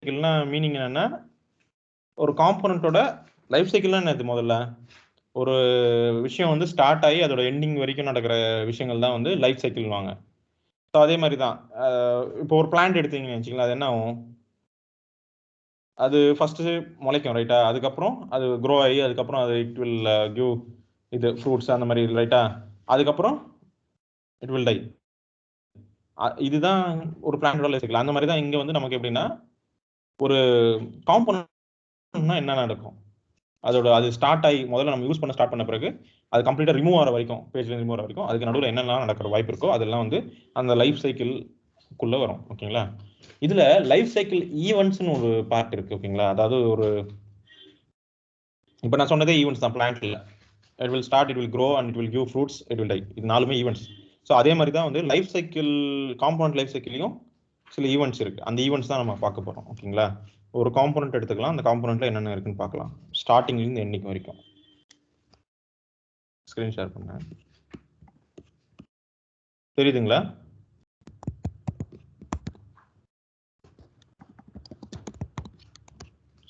சைக்கிள்னா meaning என்னன்னா ஒரு காம்போனன்ட்டோட life சைக்கிள்னா என்னது? முதல்ல ஒரு விஷயம் வந்து ஸ்டார்ட் ஆகி அதோட எண்டிங் வரைக்கும் நடக்கிற விஷயங்கள் தான் வந்து லைஃப் சைக்கிள் வாங்க. ஸோ அதே மாதிரி தான் இப்போ ஒரு பிளான்ட் எடுத்தீங்கன்னு வச்சுக்கலாம், அது என்ன ஆகும்? அது ஃபஸ்ட்டு முளைக்கும் ரைட்டா, அதுக்கப்புறம் அது க்ரோ ஆகி அதுக்கப்புறம் அது இட் வில் கிவ் இது ஃப்ரூட்ஸ் அந்த மாதிரி ரைட்டா, அதுக்கப்புறம் இட் வில் டை. இதுதான் ஒரு பிளான்டோட லைஃப் சைக்கிள். அந்த மாதிரி தான் இங்கே வந்து நமக்கு எப்படின்னா ஒரு காம்போனன்ட்னா என்ன நடக்கும், அதோட அது ஸ்டார்ட் ஆகி முதல்ல நம்ம யூஸ் பண்ண ஸ்டார்ட் பண்ண பிறகு அது கம்ப்ளீட்டாக ரிமூவ் ஆகிற வரைக்கும், பேஜ்ல ரிமூவ் ஆகிற வரைக்கும் அதுக்கு நடுவில் என்னெல்லாம் நடக்கிற வாய்ப்பு இருக்கோ அதெல்லாம் வந்து அந்த லைஃப் சைக்கிள்குள்ளே வரும். ஓகேங்களா? இதில் லைஃப் சைக்கிள் ஈவெண்ட்ஸ்னு ஒரு பார்ட் இருக்குது. ஓகேங்களா? அதாவது ஒரு இப்போ நான் சொன்னதே ஈவெண்ட்ஸ் தான் பிளான்ட்ல. It will start, it will grow and it will give fruits, it will die. இது நாலுமே ஈவெண்ட்ஸ். ஸோ அதே மாதிரி தான் வந்து லைஃப் சைக்கிள், காம்பவுண்ட் லைஃப் சைக்கிளையும் சில ஈவெண்ட்ஸ் இருக்குது. அந்த ஈவெண்ட்ஸ் தான் நம்ம பார்க்க போகிறோம். ஓகேங்களா? ஒரு காம்போனன்ட் எடுத்துக்கலாம், அந்த காம்போனன்ட்ல என்னென்ன இருக்குன்னு பார்க்கலாம், ஸ்டார்டிங்லேருந்து எண்டிங் வரைக்கும். ஸ்க்ரீன் ஷேர் பண்ணேன், தெரியுதுங்களா?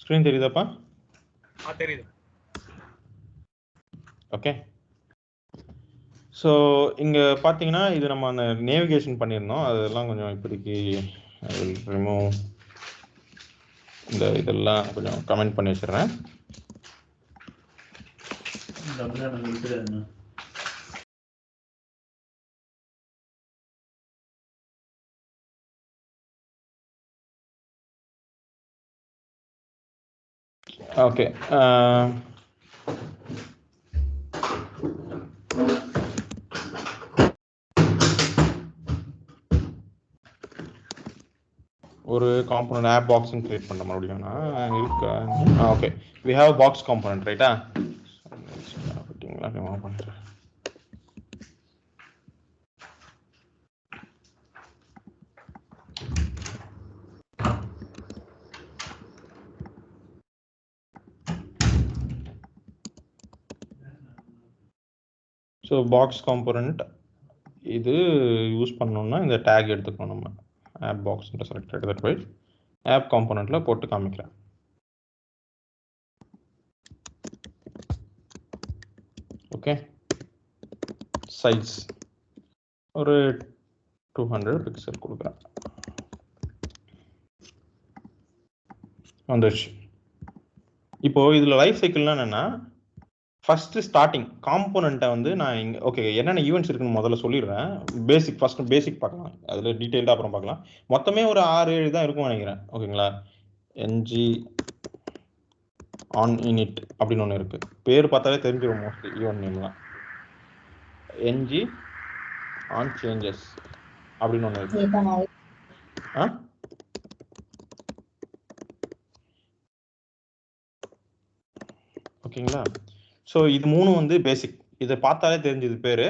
ஸ்க்ரீன் தெரியுதாப்பா? தெரியுது. ஓகே. ஸோ இங்கே பார்த்தீங்கன்னா இது நம்ம அந்த நேவிகேஷன் பண்ணியிருந்தோம், அதெல்லாம் கொஞ்சம் இப்போதைக்கு ரிமூவ், இந்த இதெல்லாம் கொஞ்சம் கமெண்ட் பண்ணி வச்சிடுறேன். ஓகே. ஒரு காம்போனன்ட் ஆப் பாக்ஸ் கிரியேட் பண்ண மறுபடியும் இருக்கா? Okay, we have box component ரைட்டா. ரிமூவ் பண்ணுறேன். ஸோ பாக்ஸ் காம்போனன்ட் இது யூஸ் பண்ணோம்னா இந்த டேக் எடுத்துக்கணும். நம்ம ஆப் பாக்ஸ் செலக்ட் எடுத்துகிட்டு போய் ஆப் காம்போனன்ட்ல போட்டு காமிக்கிறேன். ஓகே, சைஸ் ஒரு 200 பிக்சல் கொடுக்குறேன், வந்துடுச்சு. இப்போ இதில் லைஃப் சைக்கிள்னா என்னென்னா, ஃபஸ்ட்டு ஸ்டார்டிங் காம்போனண்ட்டை வந்து நான் இங்கே ஓகே என்னென்ன ஈவெண்ட்ஸ் இருக்குன்னு முதல்ல சொல்லிடுறேன். ஃபஸ்ட்டு பேசிக் பார்க்கலாம், அதில் டீட்டெயில்டாக அப்புறம் பார்க்கலாம். மொத்தமே ஒரு 6-7 தான் இருக்கும்னு நினைக்கிறேன். ஓகேங்களா? ng on init அப்படின்னு ஒன்று இருக்குது, பேர் பார்த்தாலே தெரிஞ்சிடும் மோஸ்ட்லி ஈவெண்ட் நேம்லாம். ng on changes அப்படின்னு ஒன்று இருக்கு. ஓகேங்களா? ஸோ இது மூணும் வந்து பேசிக், இதை பார்த்தாலே தெரிஞ்சது பேர்.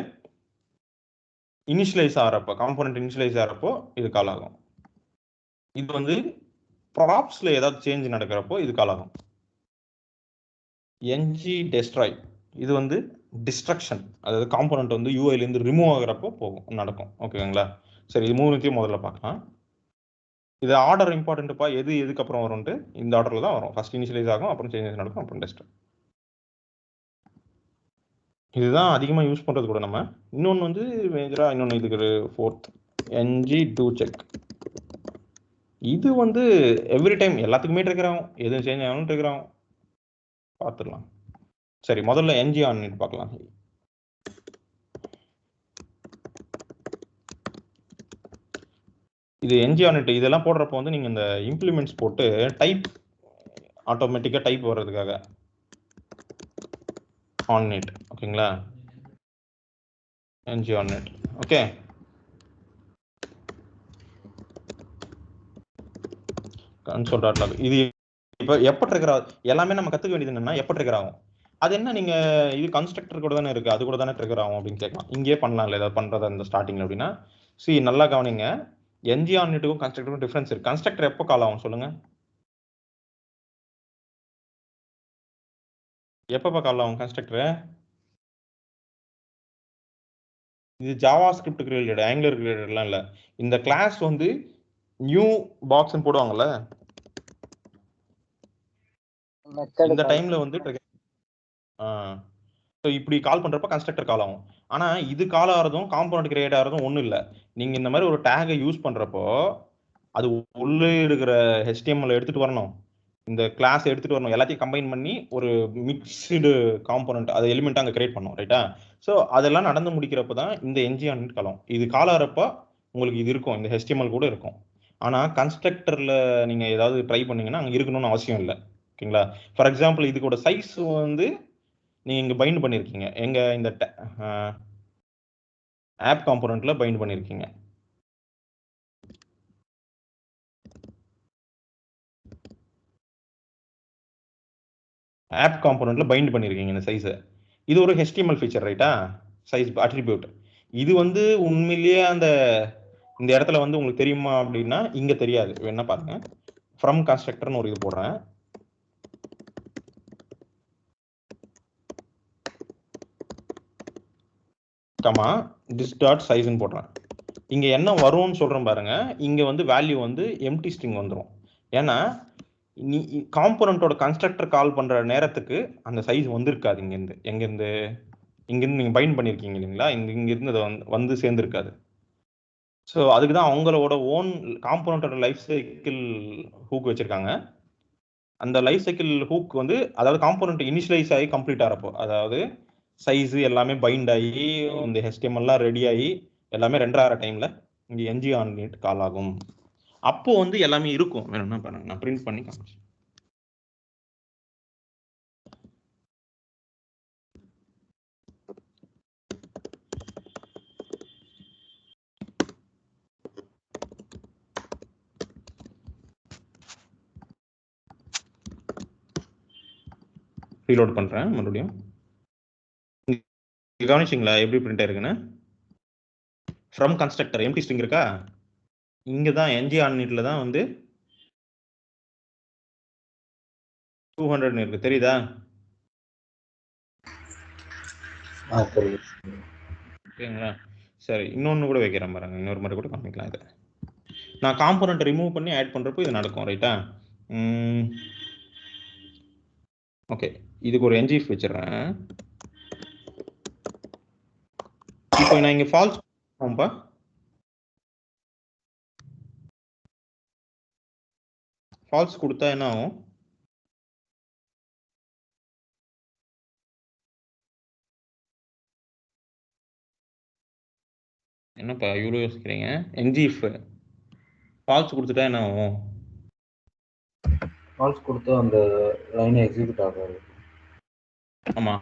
இனிஷியலைஸ் ஆகிறப்போ, காம்போனன்ட் இனிஷியலைஸ் ஆகிறப்போ இது கால் ஆகும். இது வந்து ப்ராப்ஸ்ல ஏதாவது சேஞ்ச் நடக்கிறப்போ இது கால் ஆகும். ng டெஸ்ட்ராய் இது வந்து டிஸ்ட்ரக்ஷன், அதாவது காம்போனன்ட் வந்து யூஐலேருந்து ரிமூவ் ஆகிறப்போ போகும் நடக்கும். ஓகேங்களா? சரி, இது மூணுத்தையும் முதல்ல பார்க்கலாம். இது ஆர்டர் இம்பார்ட்டன்ட்டுப்பா, எது எதுக்கு அப்புறம் வரும்ட்டு இந்த ஆர்டரில் தான் வரும். ஃபர்ஸ்ட் இனிஷியலைஸ் ஆகும், அப்புறம் சேஞ்சஸ் நடக்கும், அப்புறம் டெஸ்ட். இதுதான் அதிகமாக யூஸ் பண்ணுறது கூட. நம்ம இன்னொன்று வந்து மேஜராக இன்னொன்று இதுக்கு ஃபோர்த் ng do check. இது வந்து எவ்ரி டைம் எல்லாத்துக்குமே ட்ரிகர் ஆகும், எதுவும் சேஞ்ச் ஆகணும் ட்ரிகர் ஆகும், பார்த்துடலாம். சரி, முதல்ல ng on init பார்க்கலாம். இது ng on init இதெல்லாம் போடுறப்போ வந்து நீங்கள் இந்த இம்ப்ளிமெண்ட்ஸ் போட்டு டைப் ஆட்டோமேட்டிக்காக டைப் வர்றதுக்காக on init. ஓகேங்களா? ng on init. Okay, console.log. இது இப்போ எப்போ ட்ரிகர் ஆகும், எல்லாமே நம்ம கற்றுக்க வேண்டியது என்னன்னா எப்போ ட்ரிகர் ஆகும். அது என்ன, நீங்கள் இது கன்ஸ்ட்ரக்டர் கூட தானே இருக்குது, அது கூட தானே ட்ரிகர் ஆகும் அப்படின்னு கேட்கலாம். இங்கே பண்ணலாம்ல ஏதாவது பண்ணுறதா இந்த ஸ்டார்டிங்கில் அப்படின்னா. சி நல்லா கவனிங்க, ng on initக்கும் கன்ஸ்ட்ரக்டருக்கும் டிஃப்ரென்ஸ் இருக்குது. கன்ஸ்ட்ரக்டர் எப்போ கால் ஆகும் சொல்லுங்கள், எப்போ கால் ஆகும் கன்ஸ்ட்ரக்டர்? இது ஜாவா ஸ்கிரிப்ட் ரிலேட்டட், ஆங்குலர் ரிலேட்டட்லாம் இல்லை. இந்த கிளாஸ் வந்து நியூ பாக்ஸ்ன்னு போடுவாங்கல்ல, இந்த டைம்ல வந்து ஸோ இப்படி கால் பண்றப்ப கன்ஸ்ட்ரக்டர் கால் ஆகும். ஆனா இது கால் ஆகிறதும் காம்பனண்ட் கிரியேட் ஆகிறதும் ஒன்றும் இல்லை. நீங்க இந்த மாதிரி ஒரு டேகை யூஸ் பண்றப்போ அது உள்ளே இருக்கிற HTML எடுத்துட்டு வரணும், இந்த கிளாஸ் எடுத்துட்டு வரணும், எல்லாத்தையும் கம்பைன் பண்ணி ஒரு மிக்ஸ்டு காம்பனண்ட் அது எலிமெண்ட் அங்கே கிரியேட் பண்ணும். ரைட்டா? ஸோ அதெல்லாம் நடந்து முடிக்கிறப்ப தான் இந்த NG காலம். இது கால் ஆகிறப்ப உங்களுக்கு இது இருக்கும், இந்த HTML கூட இருக்கும். ஆனா கன்ஸ்ட்ரக்டர்ல நீங்க ஏதாவது ட்ரை பண்ணீங்கன்னா அங்கே இருக்கணும்னு அவசியம் இல்லை. ஓகேங்களா? ஃபார் எக்ஸாம்பிள் இதுக்கோட சைஸ் வந்து நீங்க இங்க பைண்ட் பண்ணிருக்கீங்க, எங்க இந்த ஆப் காம்போனன்ட்ல பைண்ட் பண்ணிருக்கீங்க. ஆப் காம்போனன்ட்ல பைண்ட் பண்ணிருக்கீங்க இந்த சைஸை. இது ஒரு HTML ஃபீச்சர். ரைட்டா? Size attribute. இது வந்து உண்மையிலேயே அந்த இந்த இடத்துல வந்து உங்களுக்கு தெரியுமா அப்படின்னா இங்க தெரியாது. என்ன பாருங்க, ஃப்ரம் கன்ஸ்ட்ரக்டர்னு ஒரு இது போடுறேன், கமா திஸ் டாட் சைஸ்ன்னு போடுறேன். இங்க என்ன வரும்னு சொல்றேன் பாருங்க, இங்க வந்து வேல்யூ வந்து எம்டி ஸ்ட்ரிங் வந்துடும். ஏன்னா நீ காம்போனன்ட்டோட கன்ஸ்ட்ரக்டர் கால் பண்ற நேரத்துக்கு அந்த சைஸ் வந்திருக்காது. இங்கிருந்து நீங்க பைண்ட் பண்ணிருக்கீங்க இல்லைங்களா, இங்கிருந்து அது வந்து சேர்ந்துருக்காது. ஸோ அதுக்கு தான் அவங்களோட ஓன் காம்போனன்ட்டோட லைஃப் சைக்கிள் ஹூக் வச்சிருக்காங்க. அந்த லைஃப் சைக்கிள் ஹூக் வந்து அதாவது காம்போனன்ட் இனிஷியலைஸ் ஆகி கம்ப்ளீட் ஆகிறப்போ, அதாவது சைஸ் எல்லாமே பைண்ட் ஆகி இந்த HTML ரெடி ஆகி எல்லாமே ரெண்டர் ஆகிற டைம்ல இங்க NG on it கால் ஆகும். அப்போ வந்து எல்லாமே இருக்கும். வேணும்னா பாருங்க, நான் பிரிண்ட் பண்ணி காமிச்சேன். ரீலோட் பண்றேன் மறுபடியும். கவனிச்சிங்களா எப்படி பிரிண்ட் ஆயிருக்குன்னு? ஃப்ரம் கன்ஸ்ட்ரக்டர் எம்டி ஸ்ட்ரிங் இருக்கா, இங்க தான் NG on itல தான் வந்து 200 இருக்கு. தெரியுதா? ஓகேங்களா? சரி, இன்னொன்னு கூட வைக்கிறேன் பாருங்க, இன்னொரு மாதிரி கூட காமிக்கலாம். இதை நான் காம்போனன்ட் ரிமூவ் பண்ணி ஆட் பண்றப்போ இது நடக்கும். ரைட்டா? ஓகே, இதுக்கு ஒரு ngif வச்சிடுறேன். இப்போ நான் இங்க ஃபால்ஸ் ஆகும்பா, ஃபால்ஸ் கொடுத்தா என்ன ஆகும்? என்னப்பா இவ்வளோ யோசிக்கிறீங்க? ngif ஃபால்ஸ் கொடுத்துட்டா என்ன ஆகும்? ஃபால்ஸ் கொடுத்தா அந்த லைன் எக்ஸிக்யூட் ஆகாது. ஆமா,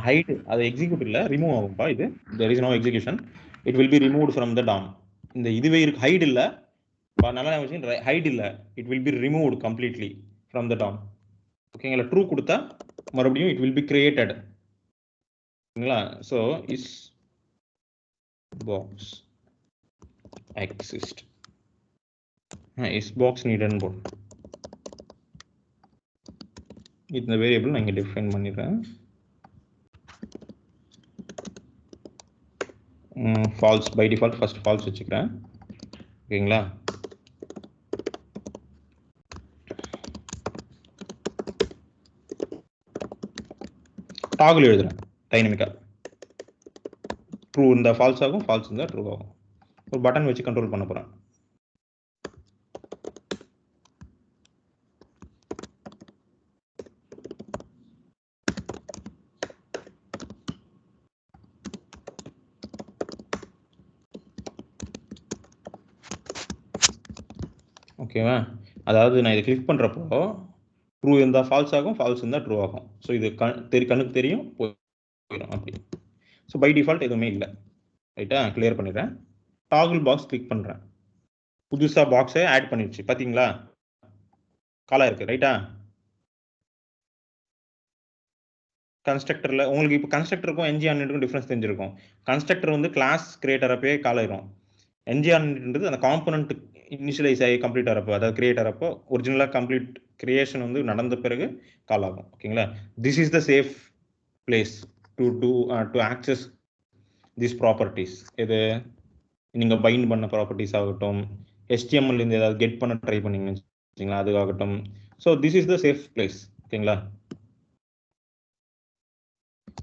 ஹைட் அது எக்ஸிக்யூட் இல்ல, ரிமூவ் ஆகும்பா. இது there is no execution, it will be removed from the DOM. இந்த இதுவே இருக்கு, ஹைட் இல்ல, நல்லா விஷயம், ஹைட் இல்ல, it will be removed completely from the DOM. ஓகேங்களா? ட்ரூ கொடுத்தா மறுபடியும் it will be created. ஓகேங்களா? so is box exist, is box needed போடு. இந்த வேரியபிள் நான் இங்க டிஃபைன் பண்ணிடுறேன். False by default first false வச்சுக்கிறேன். ஓகேங்களா? டாகுல் எழுதுறேன் டைனமிக்கா, ட்ரூ இருந்தால் ஃபால்ஸ் ஆகும், ஃபால்ஸ் இருந்தால் ட்ரூ ஆகும். ஒரு பட்டன் வச்சு கண்ட்ரோல் பண்ண போகிறேன். ஓகேவா? அதாவது நான் இதை கிளிக் பண்ணுறப்போ ட்ரூ இருந்தால் ஃபால்ஸ் ஆகும், ஃபால்ஸ் இருந்தால் ட்ரூ ஆகும். ஸோ இது கண்ணுக்கு தெரியும், போயிடும் அப்படி. ஸோ பை டிஃபால்ட் எதுவுமே இல்லை. ரைட்டா? கிளியர் பண்ணிடுறேன். டாகுல் பாக்ஸ் கிளிக் பண்ணுறேன், புதுசாக பாக்ஸை ஆட் பண்ணிடுச்சு. பார்த்தீங்களா? காலாக இருக்குது. ரைட்டா? கன்ஸ்ட்ரக்டரில் உங்களுக்கு இப்போ கன்ஸ்ட்ரக்டருக்கும் NG on itக்கும் டிஃப்ரென்ஸ் தெரிஞ்சிருக்கும். கன்ஸ்ட்ரக்டர் வந்து கிளாஸ் கிரியேட்டர் அப்பயே கால் ஆயிரும். NG on itன்றது அந்த காம்பனண்ட் இனிஷியலைஸ் ஆகி கம்ப்ளீட் ஆகிறப்போ, அதாவது கிரியேட் ஆகிறப்போ ஒரிஜினலாக கம்ப்ளீட் கிரியேஷன் வந்து நடந்த பிறகு கால் ஆகும். ஓகேங்களா? This is the safe place to access this properties. இது நீங்கள் பைண்ட் பண்ண ப்ராப்பர்ட்டிஸ் ஆகட்டும், HTML இருந்து ஏதாவது கெட் பண்ண ட்ரை பண்ணீங்கன்னு வச்சுங்களா, அதுவாகட்டும். So this is the safe place. ஓகேங்களா?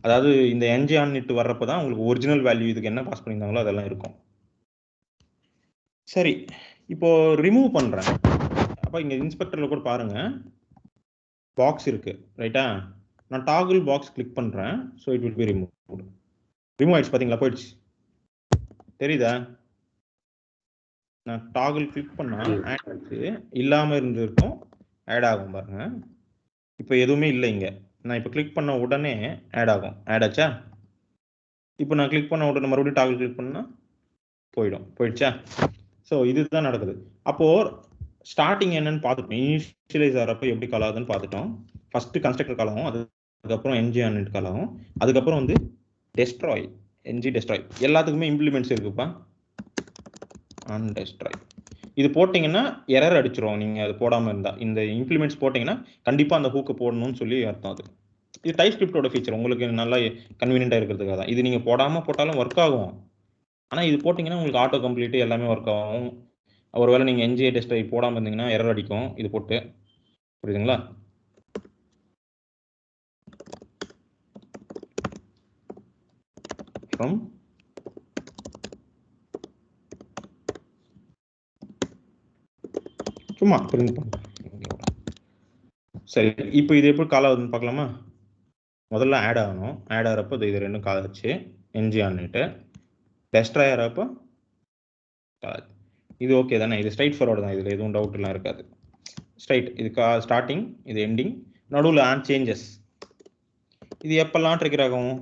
அதாவது இந்த என்ஜி ஆன் இட் வர்றப்ப தான் உங்களுக்கு ஒரிஜினல் வேல்யூ இதுக்கு என்ன பாஸ் பண்ணியிருந்தாங்களோ அதெல்லாம் இருக்கும். சரி, இப்போ ரிமூவ் பண்றேன். அப்ப இங்க இன்ஸ்பெக்டர்ல கூட பாருங்க பாக்ஸ் இருக்கு, ரைட்டா? நான் டாகிள் பாக்ஸ் கிளிக் பண்றேன். So it will be remove. Remove ஆயிடுச்சு, பாத்தீங்களா? போயிடுச்சு, தெரியுதா? நான் டாகிள் கிளிக் பண்ணா ஆட் ஆச்சு, இல்லாம இருந்திருக்கும், ஆட் ஆகும் பாருங்க. இப்போ எதுவுமே இல்லை இங்க. நான் இப்போ கிளிக் பண்ண உடனே ஆட் ஆகும். ஆட் ஆச்சா? இப்போ நான் கிளிக் பண்ண உடனே மறுபடியும் டாகிள் கிளிக் பண்ணா போயிடுச்சா? ஸோ இதுதான் நடக்குது. அப்போ ஸ்டார்டிங் என்னன்னு பார்த்துட்டோம். இனிஷியலைஸ் ஆகிறப்ப எப்படி கால் ஆகுதுன்னு பார்த்துட்டோம். ஃபர்ஸ்ட் கன்ஸ்ட்ரக்டர் கால் ஆகும், அதுக்கப்புறம் என்ஜி ஆன் இட் கால் ஆகும், அதுக்கப்புறம் வந்து டெஸ்ட்ராய், என்ஜி டெஸ்ட்ராய். எல்லாத்துக்குமே இம்ப்ளிமெண்ட்ஸ் இருக்குப்பா. ஆன் டெஸ்ட்ராய் இது போட்டிங்கன்னா எரர் அடிச்சிரும். நீங்கள் அது போடாமல் இருந்தால், இந்த இம்ப்ளிமெண்ட்ஸ் போட்டிங்கன்னா கண்டிப்பாக அந்த ஹூக்கை போடணும்னு சொல்லி அர்த்தம். அது இது டைப் ஸ்கிரிப்டோட ஃபீச்சர், உங்களுக்கு நல்லா கன்வீனியண்டாக இருக்கிறதுக்காக தான். இது நீங்கள் போடாமல் போட்டாலும் ஒர்க் ஆகும், ஆனால் இது போட்டிங்கன்னா உங்களுக்கு ஆட்டோ கம்ப்ளீட் எல்லாமே ஒர்க் ஆகும். ஒருவேளை நீங்கள் என்ஜிஏ டெஸ்ட்ராய் போடாமல் இருந்தீங்கன்னா எரர் அடிக்கும் இது போட்டு. புரியுதுங்களா? ஃப்ரம் சும்மா பிரிண்ட் பண்ணுங்க. சரி, இப்போ இது எப்படி கால் ஆகுதுன்னு பார்க்கலாமா? முதல்ல ஆட் ஆகணும். ஆட் ஆகிறப்போ இது ரெண்டும் கால் ஆச்சு, என்ஜி ஆன்ட்டு. டெஸ்ட்ராய் ஆகிறப்போ கால். இது ஓகே தானே? இது ஸ்ட்ரைட் ஃபார்வர்டு தான், இதில் எதுவும் டவுட்லாம் இருக்காது. ஸ்ட்ரைட், இது ஸ்டார்டிங், இது எண்டிங், நடுவில் ஆன் சேஞ்சஸ். இது எப்பெல்லாம் ட்ரிகர் ஆகும்?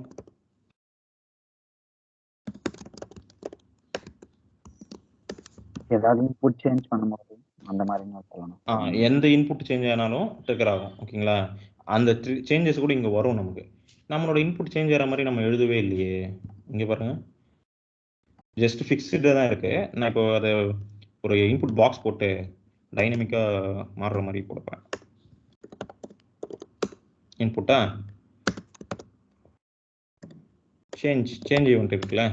ஏதாவது இன்புட் சேஞ்ச் பண்ணும்போது அந்த மாதிரி சொல்லணும். எந்த இன்புட் சேஞ்ச் ஆனாலும் ட்ரிகர் ஆகும். ஓகேங்களா? அந்த சேஞ்சஸ் கூட இங்கே வரும் நமக்கு. நம்மளோட இன்புட் சேஞ்ச் ஆகிற மாதிரி நம்ம எழுதவே இல்லையே. இங்கே பாருங்க, ஜஸ்ட் ஃபிக்ஸ்டு தான் இருக்கு. நான் இப்போ அதை ஒரு இன்புட் பாக்ஸ் போட்டு டைனமிக்காக மாறுற மாதிரி கொடுப்பேன். இன்புட்டா சேஞ்ச் ஈவெண்ட் இருக்குல்ல,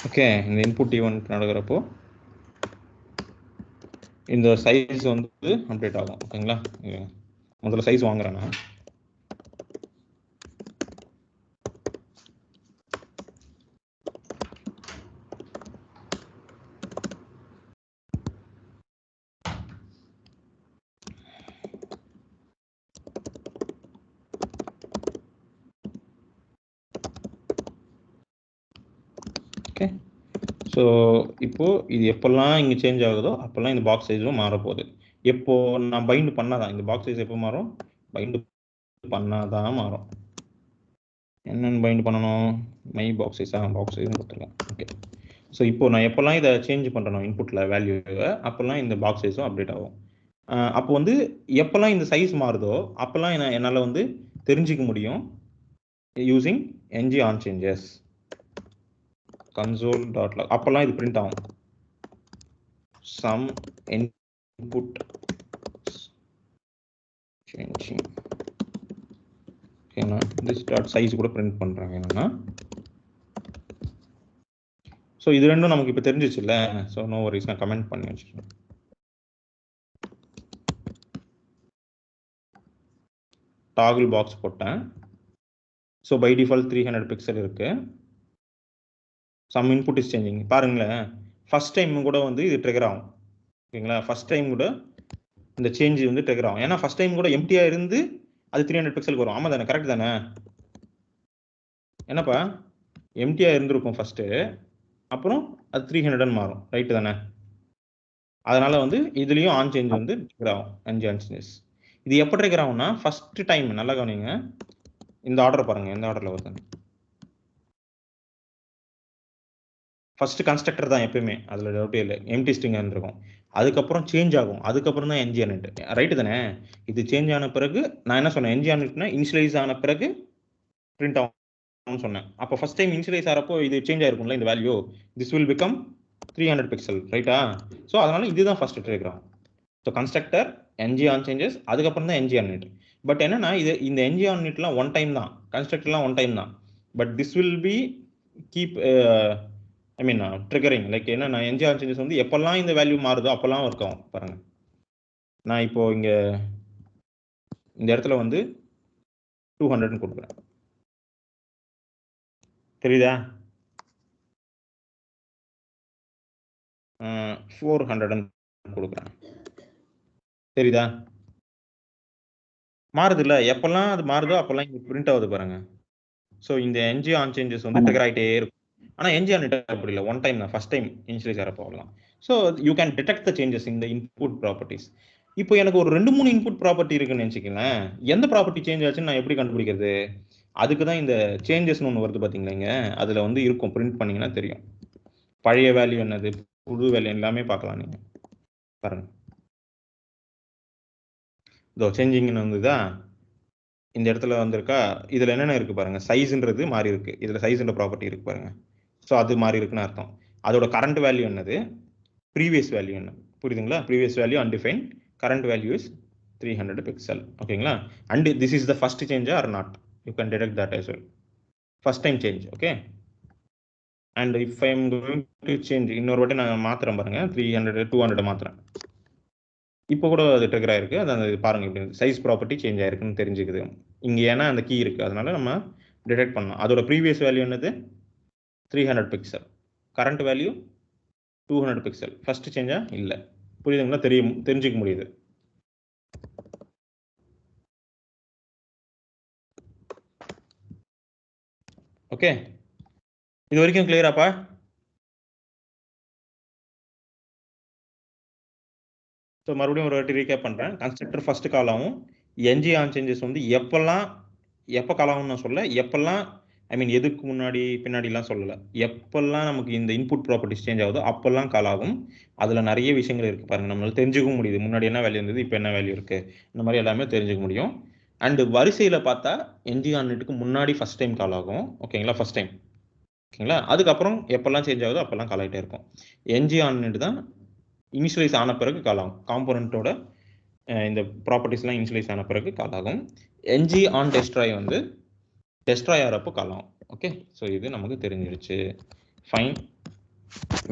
ஓகே. இந்த இன்புட் ஈவெண்ட் நடக்கிறப்போ இந்த சைஸ் வந்து அப்டேட் ஆகும். ஓகேங்களா? முதல்ல சைஸ் வாங்குறேன் நான். ஓகே, ஸோ இப்போ இது எப்பெல்லாம் இங்கே சேஞ்ச் ஆகுதோ அப்போல்லாம் இந்த பாக்ஸ் சைஸும் மாறப்போகுது. எப்போ நான் பைண்ட் பண்ணாதான் இந்த பாக்ஸ் சைஸ் எப்போ மாறும்? பைண்ட் பண்ணாதான் மாறும். என்னென்னு பைண்ட் பண்ணணும்? மை பாக்ஸ் சைஸா? பாக்ஸ் சைஸ் கொடுத்துருக்கேன். ஓகே, ஸோ இப்போ நான் எப்போல்லாம் இதை சேஞ்ச் பண்ணுறேன் இன்புட்டில் வேல்யூவை, அப்போல்லாம் இந்த பாக்ஸ் சைஸும் அப்டேட் ஆகும். அப்போ வந்து எப்போல்லாம் இந்த சைஸ் மாறுதோ அப்போல்லாம் என்னால் வந்து தெரிஞ்சிக்க முடியும் using NG on changes console.log. அப்போல்லாம் இது பிரிண்ட் ஆகும், சம் இன்புட் சேஞ்சிங். ஓகேங்களா? திஸ் டாட் சைஸ் கூட பிரிண்ட் பண்ணுறாங்க என்னன்னா. ஸோ இது ரெண்டும் நமக்கு இப்போ தெரிஞ்சிச்சுல்ல. ஸோ நோ வரிஸ், நான் கமெண்ட் பண்ணி வச்சுருக்கேன். டாகிள் பாக்ஸ் போட்டேன். ஸோ பை டிஃபால்ட் 300 பிக்சல் இருக்கு. Some input is changing. பாருங்களேன், ஃபர்ஸ்ட் டைம் கூட வந்து இது ட்ரிகர் ஆகும். ஓகேங்களா? ஃபர்ஸ்ட் டைம் கூட இந்த சேஞ்ச் வந்து ட்ரிகர் ஆகும். ஏன்னா ஃபர்ஸ்ட் டைம் கூட எம்டியா இருந்து அது 300 பிக்சலுக்கு வரும். ஆமாம் தானே? கரெக்ட் தானே? என்னப்பா, எம்டியா இருந்திருக்கும் ஃபர்ஸ்ட், அப்புறம் அது 300 மாறும். ரைட்டு தானே? அதனால வந்து இதுலயும் ஆன் சேஞ்ச் வந்து ட்ரிகர் ஆகும். என்ஜி ஆன் சேஞ்சஸ் இது எப்போ ட்ரிகர் ஆகும்னா ஃபர்ஸ்ட் டைம். நல்லா கவனிங்க, இந்த ஆர்டர் பாருங்க, எந்த ஆர்டர்ல வருது. ஃபர்ஸ்ட் கன்ஸ்ட்ரக்டர் தான் எப்பயுமே, அதில் டவுட்டே இல்லை. எம்டி ஸ்ட்ரிங் இருக்கும், அதுக்கப்புறம் சேஞ்ச் ஆகும், அதுக்கப்புறம் தான் என்ஜி ஆனிட். ரைட்டு தானே? இது சேஞ்ச் ஆன பிறகு நான் என்ன சொன்னேன்? என்ஜி ஆனிட்னா இனிஷியலைஸ் ஆன பிறகு பிரிண்ட் ஆகும்னு சொன்னேன். அப்போ ஃபர்ஸ்ட் டைம் இனிஷியலைஸ் ஆகிறப்போ இது சேஞ்ச் ஆயிருக்கும்ல இந்த value. This will become 300 pixel ரைட்டா. ஸோ அதனால இதுதான் ஃபர்ஸ்ட் ட்ரேக்ராம். So constructor NG on changes, அதுக்கப்புறம் தான் என்ஜி ஆன் நீட். பட் என்னன்னா இது இந்த என்ஜி ஆன் நீட்லாம் ஒன் டைம் தான், கன்ஸ்ட்ரக்டர்லாம் ஒன் டைம் தான். But this will be keep I mean triggering. Like என்னன்னா என்ஜி ஆன் சேஞ்சஸ் வந்து எப்பெல்லாம் இந்த வேல்யூ மாறுதோ அப்பெல்லாம் ஒர்க் ஆகும். பாருங்க, நான் இப்போ இங்க இந்த இடத்துல வந்து 200 கொடுக்குறேன், தெரியுதா? 400 கொடுக்குறேன், தெரியுதா? மாறுது இல்ல, எப்பெல்லாம் அது மாறுதோ அப்பெல்லாம் இங்க பிரிண்ட் ஆகுது பாருங்க. ஸோ இந்த என்ஜி ஆன் சேஞ்சஸ் வந்து ட்ரிகர் ஆகிட்டே இருக்கும். ஆனால் என்ஜி ஆன் அப்படி இல்லை, ஒன் டைம் தான், ஃபர்ஸ்ட் டைம் இனிஷியலைஸ் ஆகிறப்ப வரலாம். So you can detect the changes இந்த இன்புட் ப்ராப்பர்ட்டிஸ். இப்போ எனக்கு ஒரு 2-3 இன்புட் ப்ராப்பர்ட்டி இருக்குன்னு நினச்சிக்கலாம், எந்த ப்ராப்பர்ட்டி சேஞ்ச் ஆச்சுன்னு நான் எப்படி கண்டுபிடிக்கிறது? அதுக்கு தான் இந்த சேஞ்சஸ்னு ஒன்று வருது பார்த்தீங்களா, இங்கே அதில் வந்து இருக்கும், பிரிண்ட் பண்ணிங்கன்னா தெரியும். பழைய வேல்யூ என்னது, புது வேல்யூ எல்லாமே பார்க்கலாம் நீங்கள். பாருங்க, இதோ சேஞ்சிங்னு வந்துதா, இந்த இடத்துல வந்திருக்கா, இதில் என்னென்ன இருக்குது பாருங்கள், சைஸ்ன்றது மாறி இருக்குது, இதில் சைஸ்ன்ற ப்ராப்பர்ட்டி இருக்குது பாருங்கள். ஸோ அது மாறி இருக்குன்னு அர்த்தம். அதோட கரண்ட் வேல்யூ என்னது, ப்ரீவியஸ் வேல்யூ என்ன, புரியுதுங்களா? Previous value undefined, current value is 300 pixel. ஓகேங்களா? And this is the first change or not, you can detect that as well. First time change. Okay, and if I am going to change, இன்னொரு வாட்டி நான் மாத்திரம் பாருங்க, 300 200 மாத்திரம், இப்போ கூட அது ட்ரிகர் ஆயிருக்கு. அது பாருங்க, இப்படி சைஸ் ப்ராப்பர்ட்டி சேஞ்ச் ஆயிருக்குன்னு தெரிஞ்சுக்குது இங்கே, ஏன்னா அந்த கீ இருக்கு, அதனால நம்ம டிடெக்ட் பண்ணலாம். அதோட ப்ரீவியஸ் வேல்யூ என்னது, 300 pixel, current value 200 pixel. First சேஞ்சா இல்லை, புரியுதுங்களா? தெரிஞ்சுக்க முடியுது. ஓகே, இது வரைக்கும் கிளியராப்பா? ஸோ மறுபடியும் ஒரு வாட்டி ரீகேப் பண்ணுறேன். கன்ஸ்ட்ரக்டர் ஃபர்ஸ்ட் கால் ஆகும், என்ஜி ஆன் சேஞ்சஸ் வந்து எப்போ கால் ஆகும்னு நான் சொல்ல, எப்பெல்லாம் ஐ மீன் எதுக்கு முன்னாடி பின்னாடிலாம் சொல்லலை, எப்பெல்லாம் நமக்கு இந்த இன்புட் ப்ராப்பர்ட்டிஸ் சேஞ்ச் ஆகுதோ அப்போல்லாம் கால் ஆகும். அதில் நிறைய விஷயங்கள் இருக்குது பாருங்கள், நம்மளால தெரிஞ்சுக்க முடியுது, முன்னாடி என்ன வேல்யூ இருந்தது, இப்போ என்ன வேல்யூ இருக்குது, இந்த மாதிரி எல்லாமே தெரிஞ்சுக்க முடியும். அண்டு வரிசையில் பார்த்தா என்ஜி ஆன் நீட்டுக்கு முன்னாடி ஃபர்ஸ்ட் டைம் கால் ஆகும். ஓகேங்களா? First time. ஓகேங்களா? அதுக்கப்புறம் எப்பெல்லாம் சேஞ்ச் ஆகுதோ அப்போல்லாம் கால் ஆகிட்டே இருக்கும். என்ஜி ஆன் நீட்டு தான் இனிஷியலைஸ் ஆன பிறகு கால் ஆகும், காம்போனண்ட்டோட இந்த ப்ராப்பர்ட்டிஸ்லாம் இனிஷியலைஸ் ஆன பிறகு கால் ஆகும். என்ஜி ஆன் டெஸ்ட்ராய் வந்து டெஸ்ட்ராய் ஆகிறப்போ கால் ஆகும். ஓகே, ஸோ இது நமக்கு தெரிஞ்சிருச்சு. ஃபைன்.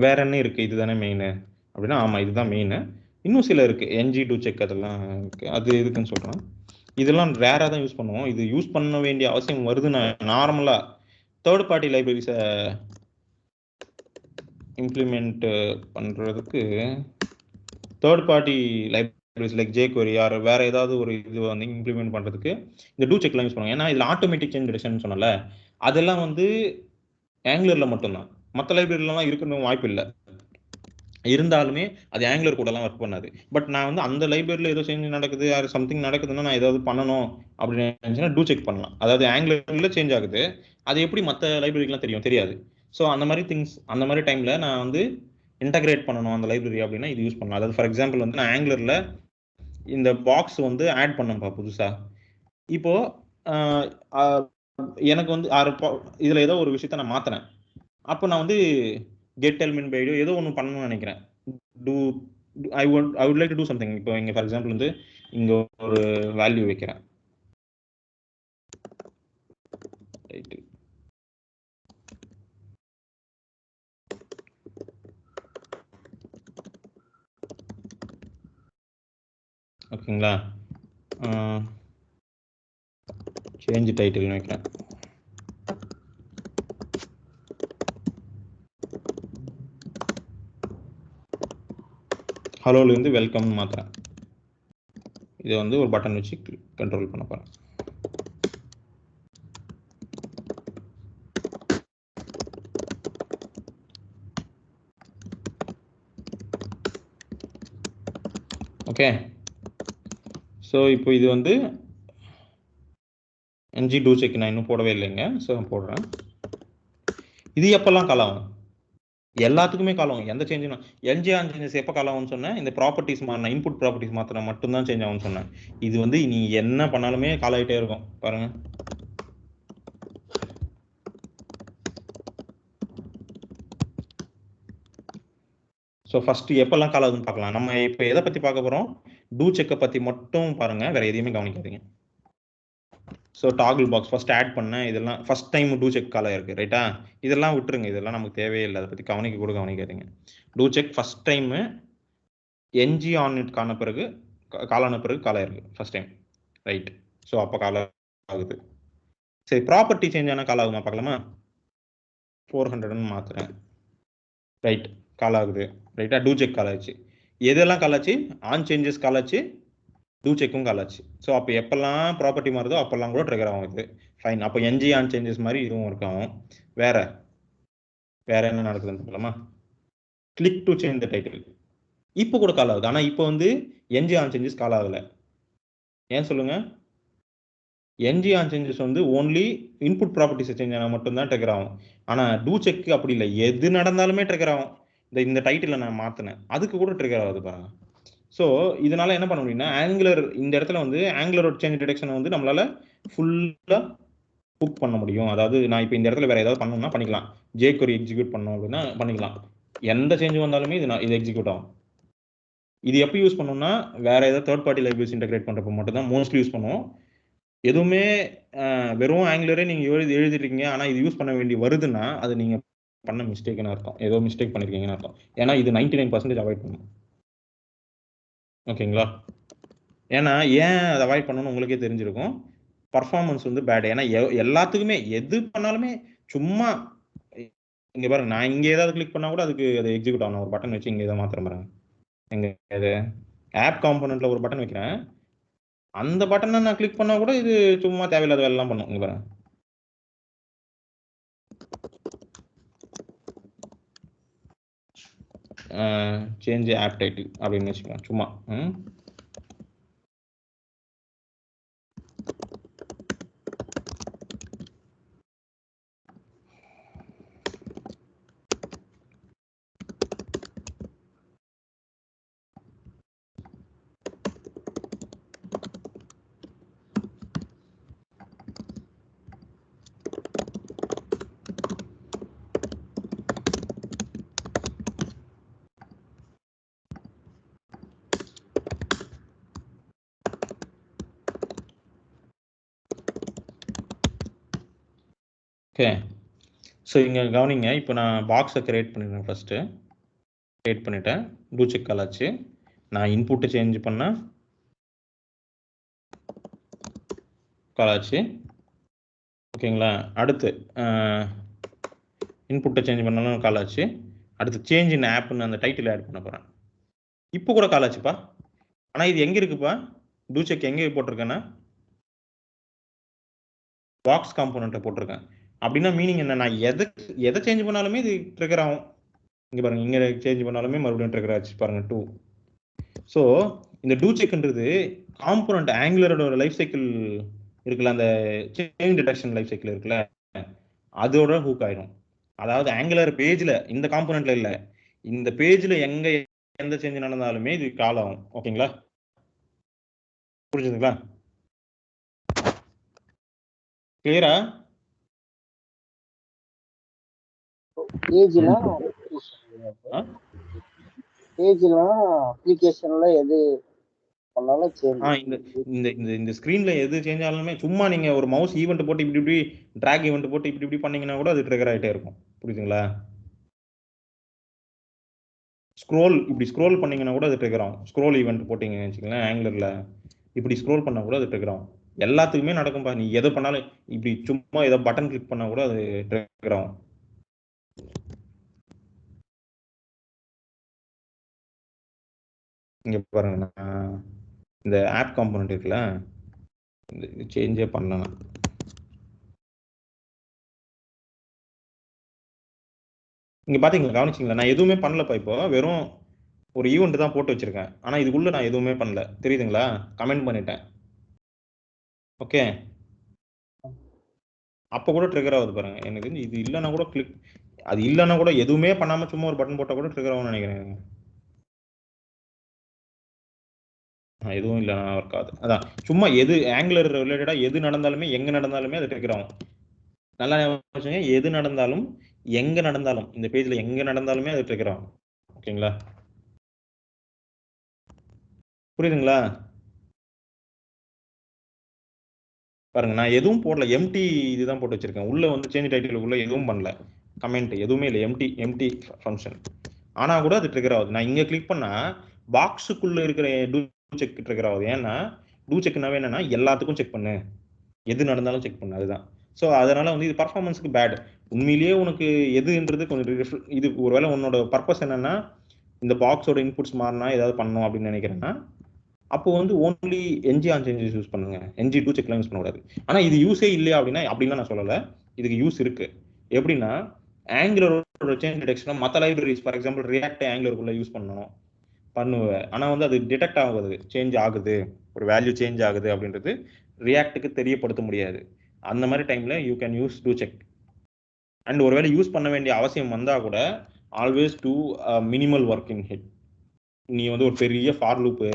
வேற என்ன இருக்குது, இதுதானே மெயின் அப்படின்னா, ஆமாம் இதுதான் மெயின். இன்னும் சில இருக்குது, என்ஜி டூ செக் அதெல்லாம் இருக்குது, அது எதுக்குன்னு சொல்கிறேன். இதெல்லாம் ரேராக தான் யூஸ் பண்ணுவோம், இது யூஸ் பண்ண வேண்டிய அவசியம் வருது. நார்மலாக தேர்ட் பார்ட்டி லைப்ரரிஸை இம்ப்ளிமெண்ட் பண்ணுறதுக்கு, third party libraries like jQuery or வேற ஏதாவது ஒரு இது வந்து இம்ப்ளிமெண்ட் பண்ணுறதுக்கு இந்த டூ செக்லாம் யூஸ் பண்ணுவாங்க. ஏன்னா இதில் ஆட்டோமேட்டிக் சேஞ்ச் டிடெக்ஷன் சொன்னல, அதெல்லாம் வந்து ஆங்குலரில் மட்டும்தான், மற்ற லைப்ரரிலாம் இருக்கணும் வாய்ப்பு இல்லை. இருந்தாலுமே அது ஆங்குலர் கூடலாம் ஒர்க் பண்ணாது. பட் நான் வந்து அந்த லைப்ரரியில் ஏதோ சேஞ்ச் நடக்குது ஆர் சம்திங் நடக்குதுன்னா, நான் ஏதாவது பண்ணணும் அப்படின்னு நினச்சின்னா டூ செக் பண்ணலாம். அதாவது ஆங்குலரில் சேஞ்ச் ஆகுது, அது எப்படி மற்ற லைப்ரரிக்கெலாம் தெரியாது. ஸோ அந்த மாதிரி திங்ஸ், அந்த மாதிரி டைமில் நான் வந்து இன்டகிரேட் பண்ணணும் அந்த லைப்ரரி அப்படின்னா இது யூஸ் பண்ணலாம். அதாவது ஃபார் எக்ஸாம்பிள் வந்து நான் ஆங்குலரில் இந்த பாக்ஸ் வந்து ஆட் பண்ணப்பா புதுசாக, இப்போது எனக்கு வந்து இதில் ஏதோ ஒரு விஷயத்த நான் மாற்றினேன், அப்போ நான் வந்து கெட் எலிமெண்ட் பை ஏதோ ஒன்று பண்ணணும்னு நினைக்கிறேன். ஐ would like to do something. இப்போ இங்கே ஃபார் எக்ஸாம்பிள் வந்து இங்கே ஒரு வேல்யூ வைக்கிறேன், ரைட்டு. ஓகேங்களா? சேஞ்ச் டைட்டில் வைக்கிறேன். ஹலோலேருந்து வெல்கம் மாத்திரேன். இதை வந்து ஒரு பட்டன் வச்சு கண்ட்ரோல் பண்ண போகிறேன். ஓகே, ஸோ இப்போ இது வந்து என்ஜி டூ செக் நான் இன்னும் போடவே இல்லைங்க. ஸோ போடுறேன். இது எப்பெல்லாம் கால் ஆகும், எல்லாத்துக்குமே கால் ஆகும். எந்த சேஞ்சும் என்ஜி ஆன் சேஞ்சஸ் எப்போ கால் ஆகும்னு சொன்னேன், இந்த ப்ராப்பர்ட்டிஸ் மாறின இன்புட் ப்ராப்பர்ட்டிஸ் மாத்திரம் மட்டும்தான் சேஞ்ச் ஆகும்னு சொன்னேன். இது வந்து நீ என்ன பண்ணாலுமே கால் ஆகிட்டே இருக்கும் பாருங்க. ஸோ ஃபர்ஸ்ட் எப்பெல்லாம் கால் ஆகுதுன்னு பார்க்கலாம். நம்ம இப்போ எதை பற்றி பார்க்க போகிறோம்? டூ செக்கை பற்றி மட்டும் பாருங்க, வேற எதையுமே கவனிக்காதீங்க. So toggle box first add பண்ண இதெல்லாம் first time do check call ஆயிருக்கு, ரைட்டா? இதெல்லாம் விட்டுருங்க, இதெல்லாம் நமக்கு தேவையே இல்லை, அதை பற்றி கவனிக்காதீங்க. Do check first time NG on it காண பிறகு கால் ஆன பிறகு கால் ஆயிருக்கு ஃபர்ஸ்ட் டைம், ரைட்? ஸோ அப்போ கால் ஆகுது. சரி, ப்ராப்பர்ட்டி சேஞ்ச் ஆனால் கால் ஆகுமா பார்க்கலாமா? 400ன்னு மாத்துறேன், ரைட்? கால் ஆகுது, ரைட்டா? டூ செக் கால் ஆச்சு. எதெல்லாம் கால் ஆச்சு? ஆன் சேஞ்சஸ் கால் ஆச்சு, டூ செக்கும் கால் ஆச்சு. ஸோ அப்போ எப்பெல்லாம் ப்ராப்பர்ட்டி மாறுதோ அப்பெல்லாம் கூட ட்ரிகர் ஆகும் இது. ஃபைன். அப்போ என்ஜி ஆன் சேஞ்சஸ் மாதிரி இதுவும் ஒர்க் ஆகும். வேற என்ன நடக்குதுன்னு பார்க்கலாமா? Click to change the title. இப்போ கூட கால் ஆகுது, ஆனால் இப்போ வந்து என்ஜி ஆன் சேஞ்சஸ் கால் ஆகலை. ஏன் சொல்லுங்க? என்ஜி ஆன் சேஞ்சஸ் வந்து ஓன்லி இன்புட் ப்ராப்பர்ட்டிஸ் சேஞ்ச் ஆனால் மட்டும்தான் ட்ரிகர் ஆகும். ஆனால் டூ செக் அப்படி இல்லை, எது நடந்தாலுமே ட்ரிகர் ஆகும். இந்த டைட்டில் நான் மாற்றினேன், அதுக்கு கூட ட்ரிகர் ஆகுது பாருங்க. ஸோ இதனால என்ன பண்ண முடியும்னா, ஆங்குலர் இந்த இடத்துல வந்து ஆங்குலரோட சேஞ்ச் டிடெக்ஷனை வந்து நம்மளால ஃபுல்லாக புக் பண்ண முடியும். அதாவது நான் இப்போ இந்த இடத்துல வேற ஏதாவது பண்ணணும்னா பண்ணிக்கலாம். ஜேக்வரி எக்ஸிக்யூட் பண்ணோம் அப்படின்னா பண்ணிக்கலாம். எந்த சேஞ்ச் வந்தாலுமே இது எக்ஸிக்யூட் ஆகும். இது எப்போ யூஸ் பண்ணணும்னா, வேற ஏதாவது தேர்ட் பார்ட்டி லைப்ரரிஸ் இன்டெகிரேட் பண்ணுறப்ப மட்டும் தான் மோஸ்ட்லி யூஸ் பண்ணுவோம். எதுவுமே வெறும் ஆங்குலரே நீங்கள் எழுதிருக்கீங்க, ஆனால் இது யூஸ் பண்ண வேண்டி வருதுன்னா அது நீங்கள் பண்ண மிஸ்டேக்னு அர்த்தம். ஏதோ மிஸ்டேக் பண்ணியிருக்கீங்கன்னு அர்த்தம். ஏன்னா இது 99% அவாய்ட் பண்ணும். ஓகேங்களா? ஏன்னா ஏன் அதை அவாய்ட் பண்ணணும்னு உங்களுக்கே தெரிஞ்சிருக்கும். பர்ஃபார்மன்ஸ் வந்து பேட். ஏன்னா எல்லாத்துக்குமே எது பண்ணாலுமே சும்மா இங்க பாருங்க, நான் இங்க ஏதாவது கிளிக் பண்ணா கூட அதுக்கு அது எக்ஸிக்யூட் ஆகணும். ஒரு பட்டன் வச்சு இங்க ஏதாவது மாத்திரம் பாருங்க. எங்க இது ஆப் காம்பனன்ட்ல ஒரு பட்டன் வைக்கிறேன், அந்த பட்டனை நான் கிளிக் பண்ணா கூட இது சும்மா தேவையில்லாத வேலை எல்லாம் பண்ணும். இங்க பாருங்க, சேஞ்ச் ஆப் டைட்டில் அப்படின்னு வச்சுக்கலாம் சும்மா. ஓகே, ஸோ இங்கே கவனிங்க. இப்போ நான் பாக்ஸை கிரியேட் பண்ணிடுறேன். ஃபஸ்ட்டு கிரியேட் பண்ணிட்டேன், டூ செக் கால் ஆச்சு. நான் இன்புட்டை சேஞ்ச் பண்ணேன், கால் ஆச்சு. ஓகேங்களா? அடுத்து இன்புட்டை சேஞ்ச் பண்ணாலும் கால் ஆச்சு. அடுத்து சேஞ்ச் இன் ஆப்னு அந்த டைட்டில் ஆட் பண்ண போகிறேன். இப்போ கூட கால் ஆச்சுப்பா. ஆனால் இது எங்கே இருக்குப்பா? டூ செக் எங்கே போட்டிருக்கேன்னா பாக்ஸ் காம்போனண்ட்டை போட்டிருக்கேன். அப்படின்னா மீனிங் என்ன? நான் எதை சேஞ்ச் பண்ணாலுமே இது ட்ரிகர் ஆகும். இங்கே பாருங்க, இங்கே சேஞ்ச் பண்ணாலுமே மறுபடியும் ட்ரிகர் ஆச்சு பாருங்க 2. ஸோ இந்த டூ செக்ன்றது காம்போனண்ட் ஆங்குலரோட லைஃப் சைக்கிள் இருக்குல்ல, அந்த சேஞ்ச் டிடெக்ஷன் லைஃப் சைக்கிள் இருக்குல்ல, அதோட ஹூக் ஆயிடும். அதாவது ஆங்குலர் பேஜ்ல இந்த காம்போனண்ட்ல இல்லை, இந்த பேஜ்ல எங்க எந்த சேஞ்ச் நடந்தாலுமே இது கால் ஆகும். ஓகேங்களா? புரிஞ்சுதுங்களா? கிளியரா? பேஜ்னா அப்ளிகேஷன்ல எது பண்ணாலும் சேஞ்ச். இந்த ஸ்கிரீன்ல எது சேஞ்ச் ஆனாலுமே சும்மா நீங்க ஒரு மவுஸ் ஈவென்ட் போட்டு இப்படி டிராக் ஈவென்ட் போட்டு இப்படி பண்ணீங்கன்னா கூட அது ட்ரிகர் ஆயிட்டே இருக்கும். புரியுதுங்களா? இப்படி ஸ்க்ரோல் பண்ணீங்கன்னா கூட அது ட்ரிகர் ஆகும். ஸ்க்ரோல் ஈவென்ட் போட்டீங்கன்னு வச்சுக்கோங்களேன், ஆங்குலர்ல இப்படி ஸ்க்ரோல் பண்ணா கூட அது ட்ரிகர் ஆகும். எல்லாத்துக்குமே நடக்கும்பா. நீ எதை பண்ணாலும் இப்படி சும்மா ஏதோ பட்டன் கிளிக் பண்ணா கூட அது ட்ரிகர் ஆகும். இங்க பாருங்க, நான் இந்த ஆப் காம்போனன்ட் இருக்குல்ல, இந்த சேஞ்சே பண்ணலாம். இங்க பாத்தீங்களா, கவனிச்சிங்களா? நான் எதுவுமே பண்ணலப்பா. இப்போ வெறும் ஒரு ஈவெண்ட் தான் போட்டு வச்சிருக்கேன், ஆனா இதுக்குள்ள நான் எதுவுமே பண்ணல. தெரியுதுங்களா? கமெண்ட் பண்ணிட்டேன். ஓகே, அப்ப கூட ட்ரிகர் ஆகுது பாருங்க. எனக்கு இது இல்லைன்னா கூட அது இல்லைன்னா கூட எதுவுமே பண்ணாம சும்மா ஒரு பட்டன் போட்டா கூட ட்ரிகர் ஆகும்னு நினைக்கிறேன். எதுவும் இல்லைன்னா ஒர்க் ஆகுது. அதான் சும்மா எது ஆங்குலர் ரிலேட்டடா எது நடந்தாலுமே எங்க நடந்தாலுமே அது ட்ரிகர் ஆகும். நல்லா யோசிச்சுங்க, எது நடந்தாலும் எங்க நடந்தாலும் இந்த பேஜ்ல எங்க நடந்தாலுமே அது ட்ரிகர் ஆகும். ஓகேங்களா? புரியுதுங்களா? பாருங்க, நான் எதுவும் போடல, எம்டி இதுதான் போட்டு வச்சிருக்கேன். உள்ள வந்து சேஞ்ச் டைட்டிலுக்குள்ள எதுவும் பண்ணல, கமெண்ட் எதுவுமே இல்லை, எம்டி ஃபங்க்ஷன். ஆனா கூட அது ட்ரிகர் ஆகுது. நான் இங்க கிளிக் பண்ணா பாக்ஸுக்குள்ள இருக்கிற டூ செக் ட்ரிகர் ஆகுது. ஏன்னா டூ செக்னாவே என்னன்னா எல்லாத்துக்கும் செக் பண்ணு, எது நடந்தாலும் செக் பண்ணு, அதுதான். ஸோ அதனால வந்து இது பர்ஃபார்மன்ஸுக்கு பேட். உண்மையிலேயே உனக்கு எதுன்றது கொஞ்சம் இது ஒருவேளை உன்னோட பர்பஸ் என்னன்னா இந்த பாக்ஸோட இன்புட்ஸ் மாறினா ஏதாவது பண்ணணும் அப்படின்னு நினைக்கிறேன்னா அப்போ வந்து only ng on changes use பண்ணுங்க, என்ஜி டூ செக்லாம் யூஸ் பண்ணக்கூடாது. ஆனால் இது யூஸே இல்லையா அப்படின்னா நான் சொல்லலை, இதுக்கு யூஸ் இருக்கு. எப்படின்னா ஆங்குலரோட சேஞ்ச் டிடெக்ஷன் மற்ற லைப்ரரிஸ் ஃபார் எக்ஸாம்பிள் ரியாக்ட் ஆங்குலருக்குள்ள யூஸ் பண்ணணும் பண்ணுவேன். ஆனால் வந்து அது டிடெக்ட் ஆகுது, சேஞ்ச் ஆகுது, ஒரு வேல்யூ சேஞ்ச் ஆகுது அப்படின்றது ரியாக்டுக்கு தெரியப்படுத்த முடியாது. அந்த மாதிரி டைம்ல you can use do check. And ஒருவேளை யூஸ் பண்ண வேண்டிய அவசியம் வந்தா கூட always do minimal working head. நீ வந்து ஒரு பெரிய ஃபார் லூப்பு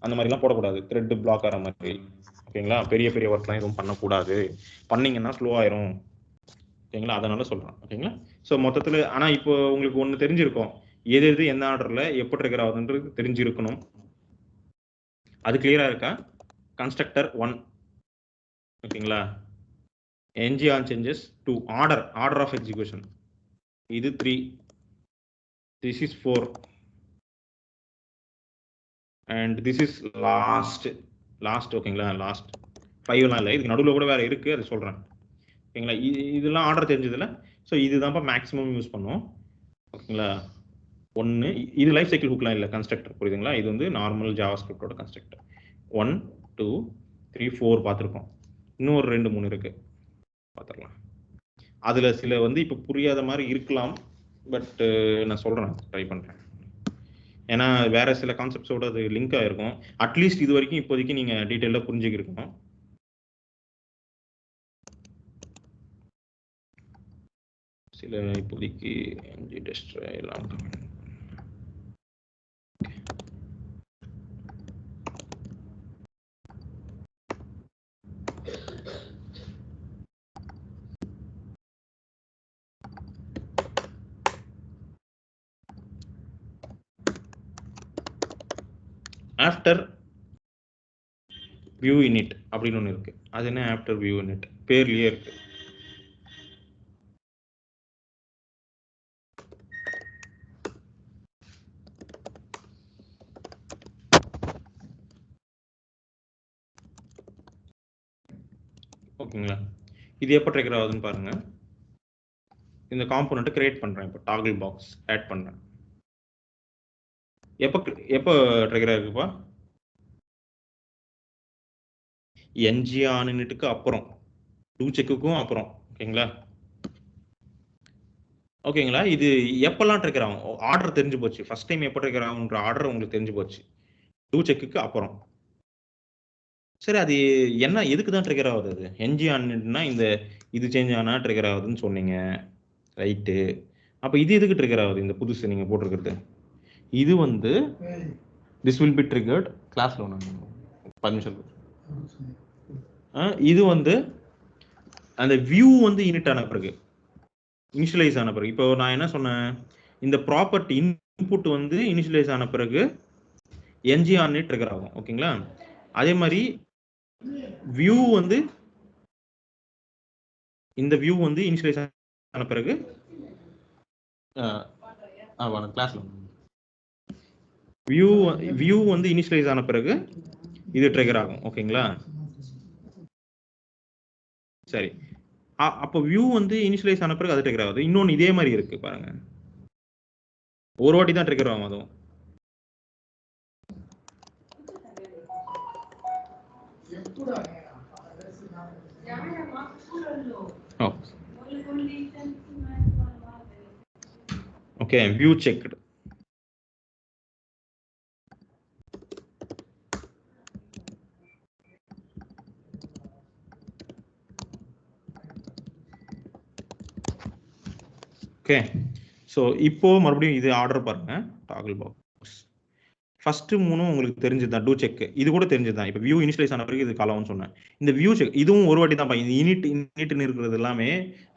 அந்த மாதிரிலாம் போடக்கூடாது, த்ரெட் பிளாக் ஆகிற மாதிரி. ஓகேங்களா? பெரிய பெரிய ஒர்க்லாம் எதுவும் பண்ணக்கூடாது, பண்ணீங்கன்னா ஸ்லோ ஆயிரும். ஓகேங்களா? அதனால சொல்றேன். ஓகேங்களா? ஸோ மொத்தத்தில் ஆனால் இப்போ உங்களுக்கு ஒன்று தெரிஞ்சிருக்கும், எது எது எந்த ஆர்டரில் எப்போ ட்ரிகர் ஆகுதுன்றது தெரிஞ்சிருக்கணும். அது கிளியரா இருக்கா? கன்ஸ்ட்ரக்டர் 1, ஓகேங்களா? Ng on changes 2, order of execution இது 3, this is 4 and this is last. ஓகேங்களா? லாஸ்ட் 5 இல்லை, இதுக்கு நடுவில் கூட வேற இருக்கு, அது சொல்றேன். ஓகேங்களா? இதெல்லாம் ஆர்டர் தெரிஞ்சதுல. ஸோ இதுதான்ப்பா மேக்ஸிமம் யூஸ் பண்ணும். ஓகேங்களா? 1 இது லைஃப் சைக்கிள் ஹுக்லாம் இல்லை, கன்ஸ்ட்ரக்டர். புரியுதுங்களா? இது வந்து நார்மல் ஜாவா ஸ்கிரிப்டோட கன்ஸ்ட்ரக்டர். 1 2 3 4 பார்த்துருக்கோம், இன்னும் ஒரு 2 3 இருக்கு, பார்த்துடலாம். அதுல சில வந்து இப்போ புரியாத மாதிரி இருக்கலாம், பட் நான் சொல்றேன், ட்ரை பண்றேன். ஏன்னா வேற சில கான்செப்ட்ஸோட அது லிங்க் ஆயிருக்கும். அட்லீஸ்ட் இது வரைக்கும் இப்போதைக்கு நீங்க டீட்டெயிலாக புரிஞ்சுக்கிருக்கணும். சில இப்போதைக்கு என்ஜி டெஸ்ட் எல்லாம் ஆஃப்டர் வியூ இனிட் அப்படின்னு ஒன்று இருக்கு. அது என்ன ஆஃப்டர் வியூ இனிட்? பேர்லயே இருக்கு. ஓகேங்களா? இது எப்போ ட்ரிகர் ஆகுதுன்னு பாருங்க. இந்த காம்போனன்ட் கிரியேட் பண்றேன், இப்போ டாகிள் பாக்ஸ் ஆட் பண்றேன். எப்போ ட்ரிகர் ஆகுதுப்பா? என்ஜி ஆன் யூனிட்டுக்கு அப்புறம், டூ செக்குக்கும் அப்புறம். ஓகேங்களா? ஓகேங்களா? இது எப்பெல்லாம் ட்ரிகர் ஆகும்? ஆர்டர் தெரிஞ்சு போச்சு, ஃபர்ஸ்ட் டைம் எப்போ ட்ரிகர் ஆகுன்ற ஆர்டர் உங்களுக்கு தெரிஞ்சு போச்சு, டூ செக்குக்கு அப்புறம். சரி, அது என்ன, எதுக்கு தான் ட்ரிகர் ஆகுது? அது என்ஜி ஆன்னா இந்த இது சேஞ்ச் ஆனா ட்ரிகர் ஆகுதுன்னு சொன்னீங்க, ரைட்டு. அப்போ இது எதுக்கு ட்ரிகர் ஆகுது? இந்த புதுசு நீங்க போட்டிருக்கிறது இது வந்து திஸ் வில் பி ட்ரிகர்ட் கிளாஸ்ல ஒன்று பர்மிஷன். இது வந்து அந்த வியூ வந்து இனிட் ஆன பிறகு, இனிஷியலைஸ் ஆன பிறகு. இப்போ நான் என்ன சொன்னேன், இந்த ப்ராப்பர்ட்டி இன்புட் வந்து இனிஷியலைஸ் ஆன பிறகு என்ஜி ஆன் ட்ரிகர் ஆகும். ஓகேங்களா? அதே மாதிரி வியூ வந்து இந்த வியூ வந்து இனிஷியலைஸ் ஆன பிறகு கிளாஸ்ல வியூ வந்து இனிஷியலைஸ் ஆன பிறகு இது ட்ரிகர் ஆகும். ஓகேங்களா? சரி, அப்போ வியூ வந்து இனிஷியலைஸ் ஆன பிறகு அது ட்ரிகர் ஆகுது. இன்னொன்று இதே மாதிரி இருக்கு பாருங்க, ஒரு வாட்டி தான் ட்ரிகர் ஆகும் அதுவும். Okay, view checked. Okay, so இப்போ மறுபடியும் இது ஆர்டர் பாருங்க, டாகிள் பாக்ஸ். ஃபர்ஸ்ட் 3 உங்களுக்கு தெரிஞ்சதுதான், டூ செக் இது கூட தெரிஞ்சதுதான். இப்போ வியூ இனிஷியலைஸ் ஆன பிறகு இது காலாம்னு சொன்னேன். இந்த வியூ செக் இதுவும் ஒரு வாட்டி தான். இந்த இனிட்னு இருக்கிறது எல்லாமே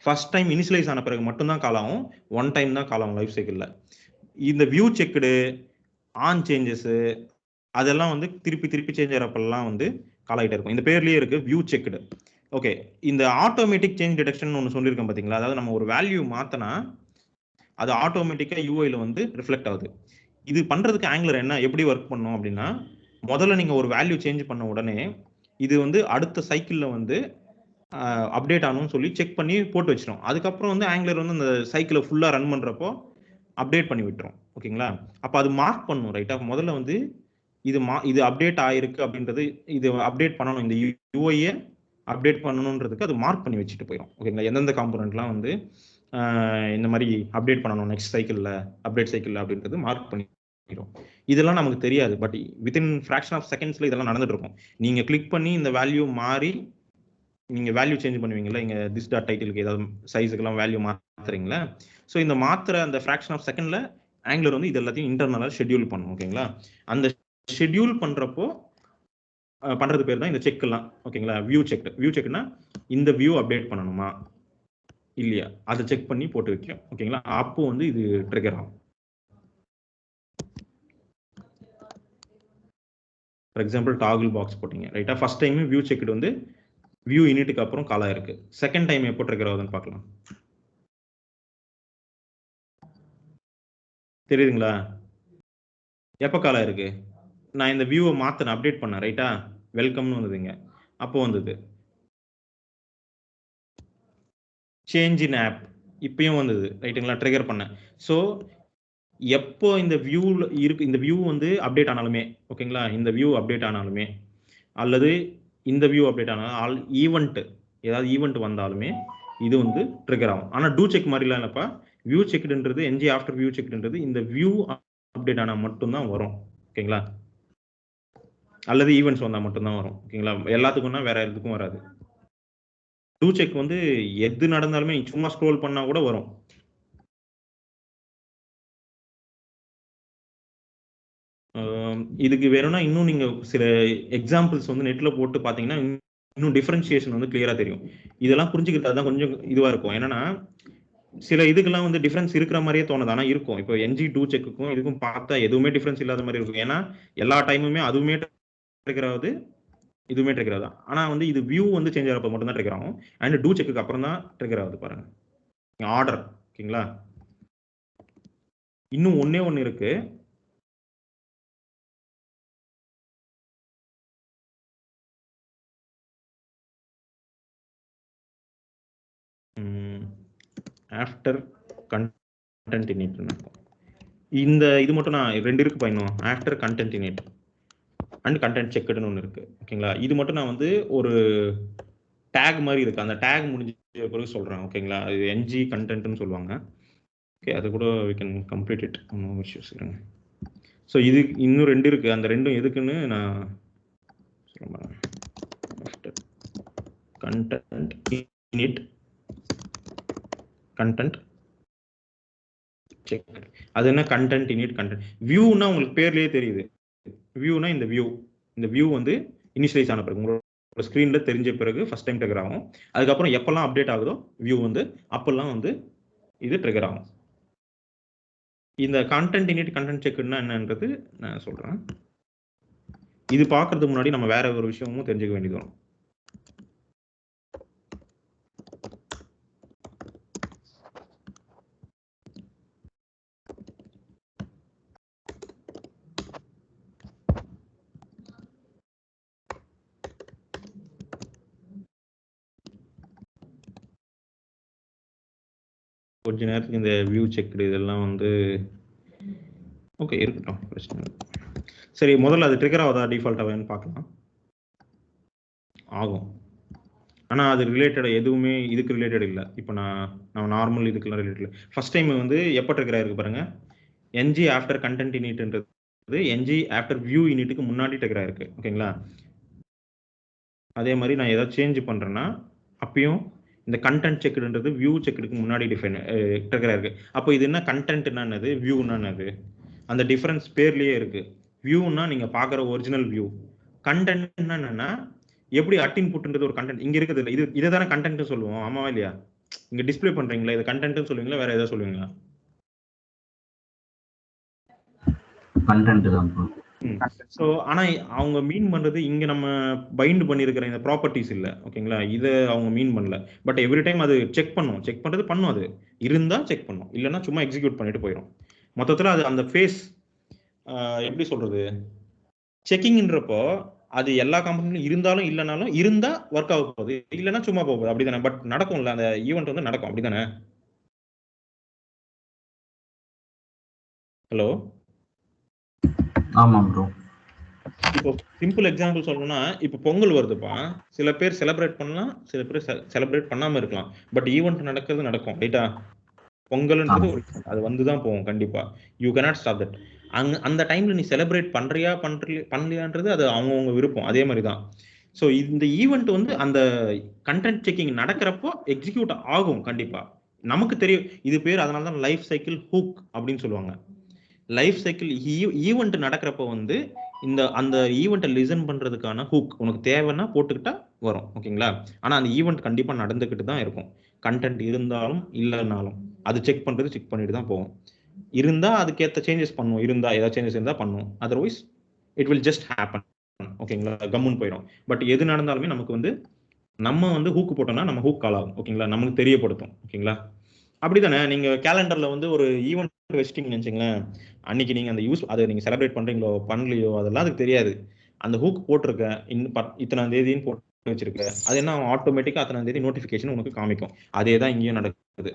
ஃபர்ஸ்ட் டைம் இனிஷியலைஸ் ஆன பிறகு மட்டும்தான் காலாகும், ஒன் டைம் தான் காலாகும் லைஃப் சைக்கிளில். இந்த வியூ செக்டு, ஆன் சேஞ்சஸ், அதெல்லாம் வந்து திருப்பி திருப்பி சேஞ்ச் ஆகிறப்பெல்லாம் வந்து கால் ஆகிட்டே இருக்கும். இந்த பேர்லயே இருக்கு வியூ செக்டு. ஓகே, இந்த ஆட்டோமேட்டிக் சேஞ்ச் டிடெக்ஷன் ஒன்று சொல்லியிருக்கேன் பார்த்தீங்களா, அதாவது நம்ம ஒரு வேல்யூ மாற்றினா அது ஆட்டோமேட்டிக்காக யூஐயில் வந்து ரிஃப்ளெக்ட் ஆகுது. இது பண்ணுறதுக்கு ஆங்குலர் என்ன எப்படி ஒர்க் பண்ணும் அப்படின்னா, முதல்ல நீங்கள் ஒரு வேல்யூ சேஞ்ச் பண்ண உடனே இது வந்து அடுத்த சைக்கிளில் வந்து அப்டேட் ஆகணும்னு சொல்லி செக் பண்ணி போட்டு வச்சிடும். அதுக்கப்புறம் வந்து ஆங்குலர் வந்து அந்த சைக்கிளை ஃபுல்லாக ரன் பண்ணுறப்போ அப்டேட் பண்ணி விட்டுரும். ஓகேங்களா, அப்போ அது மார்க் பண்ணும். ரைட்டா, முதல்ல வந்து இது அப்டேட் ஆயிருக்கு அப்படின்றது, இது அப்டேட் பண்ணணும், இந்த யூஐயை அப்டேட் பண்ணணுன்றதுக்கு அது மார்க் பண்ணி வச்சுட்டு போயிடும். ஓகேங்களா, எந்தெந்த காம்போனன்ட்லாம் வந்து இந்த மாதிரி அப்டேட் பண்ணணும் நெக்ஸ்ட் சைக்கிளில், அப்டேட் சைக்கிளில் அப்படின்றது மார்க் பண்ணிடும். இதெல்லாம் நமக்கு தெரியாது, பட் வித்தின் ஃப்ராக்ஷன் ஆஃப் செகண்ட்ஸில் இதெல்லாம் நடந்துட்டு இருக்கும். நீங்கள் கிளிக் பண்ணி இந்த வேல்யூ மாறி நீங்கள் வேல்யூ சேஞ்ச் பண்ணுவீங்களா, இங்கே திஸ் டாட் டைட்டிலுக்கு ஏதாவது சைஸுக்கெல்லாம் வேல்யூ மாற்றுறீங்களா. ஸோ இந்த மாத்திர அந்த ஃப்ராக்ஷன் ஆஃப் செகண்டில் ஆங்குலர் வந்து இது எல்லாத்தையும் இன்டர்னலாக ஷெட்யூல் பண்ணும். ஓகேங்களா, அந்த ஷெட்யூல் பண்ணுறப்போ பண்ணுறது பேர் தான் இந்த செக்லாம். ஓகேங்களா, வியூ செக்னா இந்த வியூ அப்டேட் பண்ணணுமா இல்லையா அதை செக் பண்ணி போட்டு வைக்கும். ஓகேங்களா, அப்போ வந்து இது ட்ரிகர் ஆகும். ஃபார் எக்ஸாம்பிள் டாகிள் பாக்ஸ் போட்டீங்க, ரைட்டா, ஃபர்ஸ்ட் டைம் வியூ செக்டு வந்து வியூ யூனிட்டுக்கு அப்புறம் கால் ஆயிருக்கு. செகண்ட் டைம் எப்போ ட்ரிகர் ஆகுதுன்னு பார்க்கலாம். தெரியுதுங்களா, எப்போ கால் ஆயிருக்கு, நான் இந்த வியூவை மாற்றினேன், அப்டேட் பண்ணேன், ரைட்டா, வெல்கம்னு வந்ததுங்க, அப்போ வந்தது. சேஞ்ச் இன் ஆப் இப்பயும் வந்தது, ரைட்டுங்களா, ட்ரிகர் பண்ணேன். ஸோ எப்போ இந்த வியூவில் இருக்கு, இந்த வியூ வந்து அப்டேட் ஆனாலுமே, ஓகேங்களா, இந்த வியூ அப்டேட் ஆனாலுமே அல்லது இந்த வியூ அப்டேட் ஆனாலும் ஈவெண்ட் ஏதாவது ஈவெண்ட் வந்தாலுமே இது வந்து ட்ரிகர் ஆகும். ஆனால் டூ செக் மாதிரிலாம் இல்லைப்பா, வியூ செக்டுன்றது என்ஜி ஆஃப்டர் வியூ செக்டுன்றது இந்த வியூ அப்டேட் ஆனால் மட்டும்தான் வரும். ஓகேங்களா, அல்லது ஈவெண்ட்ஸ் வந்தால் மட்டும்தான் வரும். ஓகேங்களா, எல்லாத்துக்கும்னா வேற எதுக்கும் வராது. டூ செக் வந்து எது நடந்தாலுமே சும்மா ஸ்க்ரோல் பண்ணா கூட வரும். இதுக்கு வேணும்னா இன்னும் நீங்க சில எக்ஸாம்பிள்ஸ் வந்து நெட்ல போட்டு பாத்தீங்கன்னா இன்னும் டிஃபரன்ஷியேஷன் வந்து கிளியரா தெரியும். இதெல்லாம் புரிஞ்சுக்கிறது தான் கொஞ்சம் இதுவா இருக்கும். என்னன்னா சில இதுக்கெல்லாம் வந்து டிஃபரன்ஸ் இருக்கிற மாதிரியே தோணுது, ஆனா இருக்கும். இப்போ என்ஜி டூ செக்குக்கும் இதுக்கும் பார்த்தா எதுவுமே டிஃபரன்ஸ் இல்லாத மாதிரி இருக்கும். ஏன்னா எல்லா டைமுமே அதுவுமே ட்ரிகர் ஆகுது, இதுவுமே ட்ரிகர் ஆகுது. ஆனா வந்து இது வியூ வந்து சேஞ்ச் ஆகிறப்ப மட்டும் தான் ட்ரிகர் ஆகும். அண்ட் டூ செக்குக்கு அப்புறம் தான் ட்ரிகர் ஆகுது பாருங்க, ஆர்டர். ஓகேங்களா, இன்னும் ஒன்னே ஒன்று இருக்கு. ஆஃப்டர் கண்டென்ட் இனிட் இந்த இது மட்டும் நான் ரெண்டு இருக்கு பயணம், after content init and content செக்டுன்னு ஒன்று இருக்கு. ஓகேங்களா, இது மட்டும் நான் வந்து ஒரு டேக் மாதிரி இருக்கு, அந்த டேக் முடிஞ்ச பிறகு சொல்றேன். ஓகேங்களா, அது என்ஜி கண்டென்ட்னு சொல்லுவாங்க. ஓகே, அது கூட we can complete it, no issues. So இது இன்னும் ரெண்டு இருக்கு, அந்த ரெண்டும் எதுக்குன்னு நான் சொல்றேன். After content init content check, அது என்ன கண்டென்ட் இனிட் கண்டென்ட் வியூனா உங்களுக்கு பேர்லயே தெரியுது. வியூனா இந்த வியூ வந்து இனிஷியலைஸ் ஆன பிறகு உங்களோட ஸ்க்ரீன்ல தெரிஞ்ச பிறகு ஃபர்ஸ்ட் டைம் ட்ரிகர் ஆகும். அதுக்கப்புறம் எப்பெல்லாம் அப்டேட் ஆகுதோ வியூ வந்து அப்பெல்லாம் வந்து இது ட்ரிகர் ஆகும். இந்த கண்டென்ட் இனிட் கண்டென்ட் செக்னா என்னன்றது நான் சொல்றேன். இது பார்க்கறதுக்கு முன்னாடி நம்ம வேற ஒரு விஷயமும் தெரிஞ்சுக்க வேண்டியது வரும். கொஞ்ச நேரத்துக்கு இந்த வியூ செக்டு இதெல்லாம் வந்து ஓகே இருக்கட்டும், பிரச்சனை இல்லை. சரி, முதல்ல அது ட்ரிகர் ஆகுதா டிஃபால்ட்டாகன்னு பார்க்கலாம். ஆகும், ஆனால் அது ரிலேட்டட் எதுவுமே இதுக்கு ரிலேட்டட் இல்லை. இப்போ நான் நார்மல் இதுக்கெல்லாம் ரிலேட்டட் இல்லை. ஃபர்ஸ்ட் டைம் வந்து எப்போ ட்ரிகர் ஆயிருக்கு பாருங்க, என்ஜி ஆஃப்டர் கண்டென்ட் இனிட்ன்றது என்ஜி ஆஃப்டர் வியூ யூனிட்டுக்கு முன்னாடி ட்ரிகர் ஆயிருக்கு. ஓகேங்களா, அதே மாதிரி நான் ஏதாவது சேஞ்ச் பண்ணுறேன்னா அப்பயும் இந்த கண்டென்ட் செக்டுன்றது வியூ செக்டுக்கு முன்னாடி ட்ரிகர் ஆயிருக்கு. அப்போ இது என்ன கண்டென்ட்னா என்னது, வியூனா என்னது, அந்த டிஃபரன்ஸ் பேர்லயே இருக்கு. வியூனா நீங்க பார்க்குற ஒரிஜினல் வியூ, கண்டென்ட்னா என்னன்னா எப்படி அட் இன்புட்ன்றது ஒரு கண்டென்ட் இங்க இருக்குது இல்லை, இதை தானே கண்டென்ட் சொல்லுவோம், ஆமாவா இல்லையா? இங்க டிஸ்பிளே பண்றீங்களா, இது கண்டென்ட் சொல்லுவீங்களா வேற ஏதாவது சொல்லுவீங்களா? கண்டென்ட் தான். ஸோ ஆனா அவங்க மீன் பண்றது இங்க நம்ம பைண்ட் பண்ணியிருக்கிற இந்த ப்ராப்பர்ட்டிஸ் இல்லை, ஓகேங்களா? இதை அவங்க மீன் பண்ணல. பட் எவ்ரி டைம் அது செக் பண்ணும், செக் பண்றது பண்ணும், அது இருந்தா செக் பண்ணும், இல்லைன்னா சும்மா எக்ஸிக்யூட் பண்ணிட்டு போயிடும். மொத்தத்துல அது அந்த ஃபேஸ் எப்படி சொல்றது, செக்கிங்ன்றப்போ அது எல்லா காம்பனன்ட்லையும் இருந்தாலும் இல்லைனாலும் இருந்தா ஒர்க் ஆக போகுது, இல்லைன்னா சும்மா போகுது, அப்படிதானே? பட் நடக்கும்ல, அந்த ஈவெண்ட் வந்து நடக்கும், அப்படிதானே? ஹலோ, ஆமா ப்ரோ. இப்போ சிம்பிள் எக்ஸாம்பிள் சொல்லணும்னா, இப்போ பொங்கல் வருதுப்பா, சில பேர் செலிப்ரேட் பண்ணலாம், சில பேர் செலிப்ரேட் பண்ணாம இருக்கலாம், பட் ஈவெண்ட் நடக்கிறது நடக்கும், ரைட்டா? பொங்கல்ன்றது ஒரு அது வந்துதான் போகும் கண்டிப்பா. You cannot stop that. அந்த டைம்ல நீ செலிப்ரேட் பண்றியா பண்ணலையான்றது அது அவங்கவுங்க விருப்பம். அதே மாதிரி தான். ஸோ இந்த ஈவெண்ட் வந்து அந்த கண்டென்ட் செக்கிங் நடக்கிறப்போ எக்ஸிக்யூட் ஆகும் கண்டிப்பா. நமக்கு தெரியும் இது பேர், அதனால தான் லைஃப் சைக்கிள் ஹூக் அப்படின்னு சொல்லுவாங்க. லைஃப் சைக்கிள் ஈவெண்ட் நடக்கிறப்போ வந்து அந்த ஈவெண்ட்டை லிசன் பண்றதுக்கான ஹூக் உனக்கு தேவைன்னா போட்டுக்கிட்டா வரும், ஓகேங்களா? ஆனா அந்த ஈவெண்ட் கண்டிப்பா நடந்துக்கிட்டு தான் இருக்கும், கண்டென்ட் இருந்தாலும் இல்லைனாலும். அது செக் பண்றது செக் பண்ணிட்டு தான் போகும். இருந்தா அதுக்கேற்ற சேஞ்சஸ் பண்ணும், இருந்தா ஏதாவது சேஞ்சஸ் இருந்தா பண்ணும், otherwise it will just happen, ஓகேங்களா? கம்முன்னு போயிடும். பட் எது நடந்தாலுமே நமக்கு வந்து நம்ம வந்து ஹூக் போட்டோம்னா நம்ம ஹூக் கால் ஆகும், ஓகேங்களா? நமக்கு தெரியப்படுத்தும், ஓகேங்களா? அப்படிதானே? நீங்க கேலண்டர்ல வந்து ஒரு ஈவெண்ட் வச்சிட்டீங்கன்னு நினைச்சீங்களேன், அன்னைக்கு நீங்க அந்த அதை நீங்க செலிப்ரேட் பண்றீங்களோ பண்ணலையோ அதெல்லாம் அதுக்கு தெரியாது. அந்த ஹூக் போட்டிருக்க இத்தனாம் தேதின்னு போட்டு வச்சிருக்க, அது என்ன ஆட்டோமேட்டிக்கா அத்தனாம் தேதி நோட்டிபிகேஷன் உனக்கு காமிக்கும். அதே தான் இங்கேயும் நடக்குது.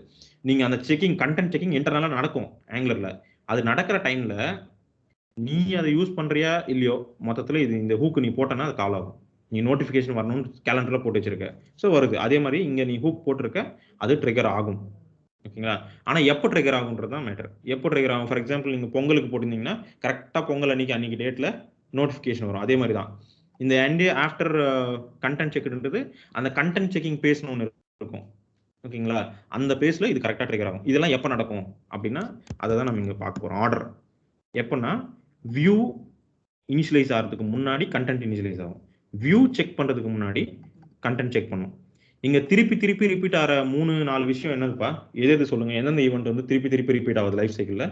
நீங்க அந்த செக்கிங், கண்டென்ட் செக்கிங் இன்டர்னலா நடக்கும் ஆங்குலர்ல. அது நடக்கிற டைம்ல நீ அதை யூஸ் பண்றியா இல்லையோ, மொத்தத்துல இது இந்த ஹூக் நீ போட்டனா அது கால் ஆகும். நீ நோட்டிபிகேஷன் வரணும்னு கேலண்டர்ல போட்டு வச்சிருக்க, ஸோ வருது. அதே மாதிரி இங்க நீ ஹூக் போட்டிருக்க, அது ட்ரிகர் ஆகும், ஓகேங்களா? ஆனா எப்போ ட்ரிகர் ஆகுன்றது தான் மேட்டர். எப்போ ட்ரிகர் ஆகும்? ஃபார் எக்ஸாம்பிள் நீங்க பொங்கலுக்கு போட்டிருந்தீங்கன்னா கரெக்டா பொங்கல் அன்னைக்கு டேட்ல நோட்டிபிகேஷன் வரும். அதே மாதிரி தான் இந்த ஆஃப்டர் கண்டென்ட் செக்ன்றது, அந்த கண்டென்ட் செக்கிங் பேஸ்னு ஒன்று இருக்கும், ஓகேங்களா? அந்த பேஸ்ல இது கரெக்டா ட்ரிகர் ஆகும். இதெல்லாம் எப்போ நடக்கும் அப்படின்னா அதை தான் நம்ம இங்க பார்க்க போறோம். ஆர்டர் எப்போன்னா, வியூ இனிஷியலைஸ் ஆகிறதுக்கு முன்னாடி கண்டென்ட் இனிஷியலைஸ் ஆகும், வியூ செக் பண்றதுக்கு முன்னாடி கண்டென்ட் செக் பண்ணும். இங்க திருப்பி திருப்பி ரிப்பீட் ஆகிற 3-4 விஷயம் என்னதுப்பா? எது சொல்லுங்க, எந்தெந்த ஈவெண்ட் வந்து திருப்பி திருப்பி ரிப்பீட் ஆகுது லைஃப் சைக்கிள்ல?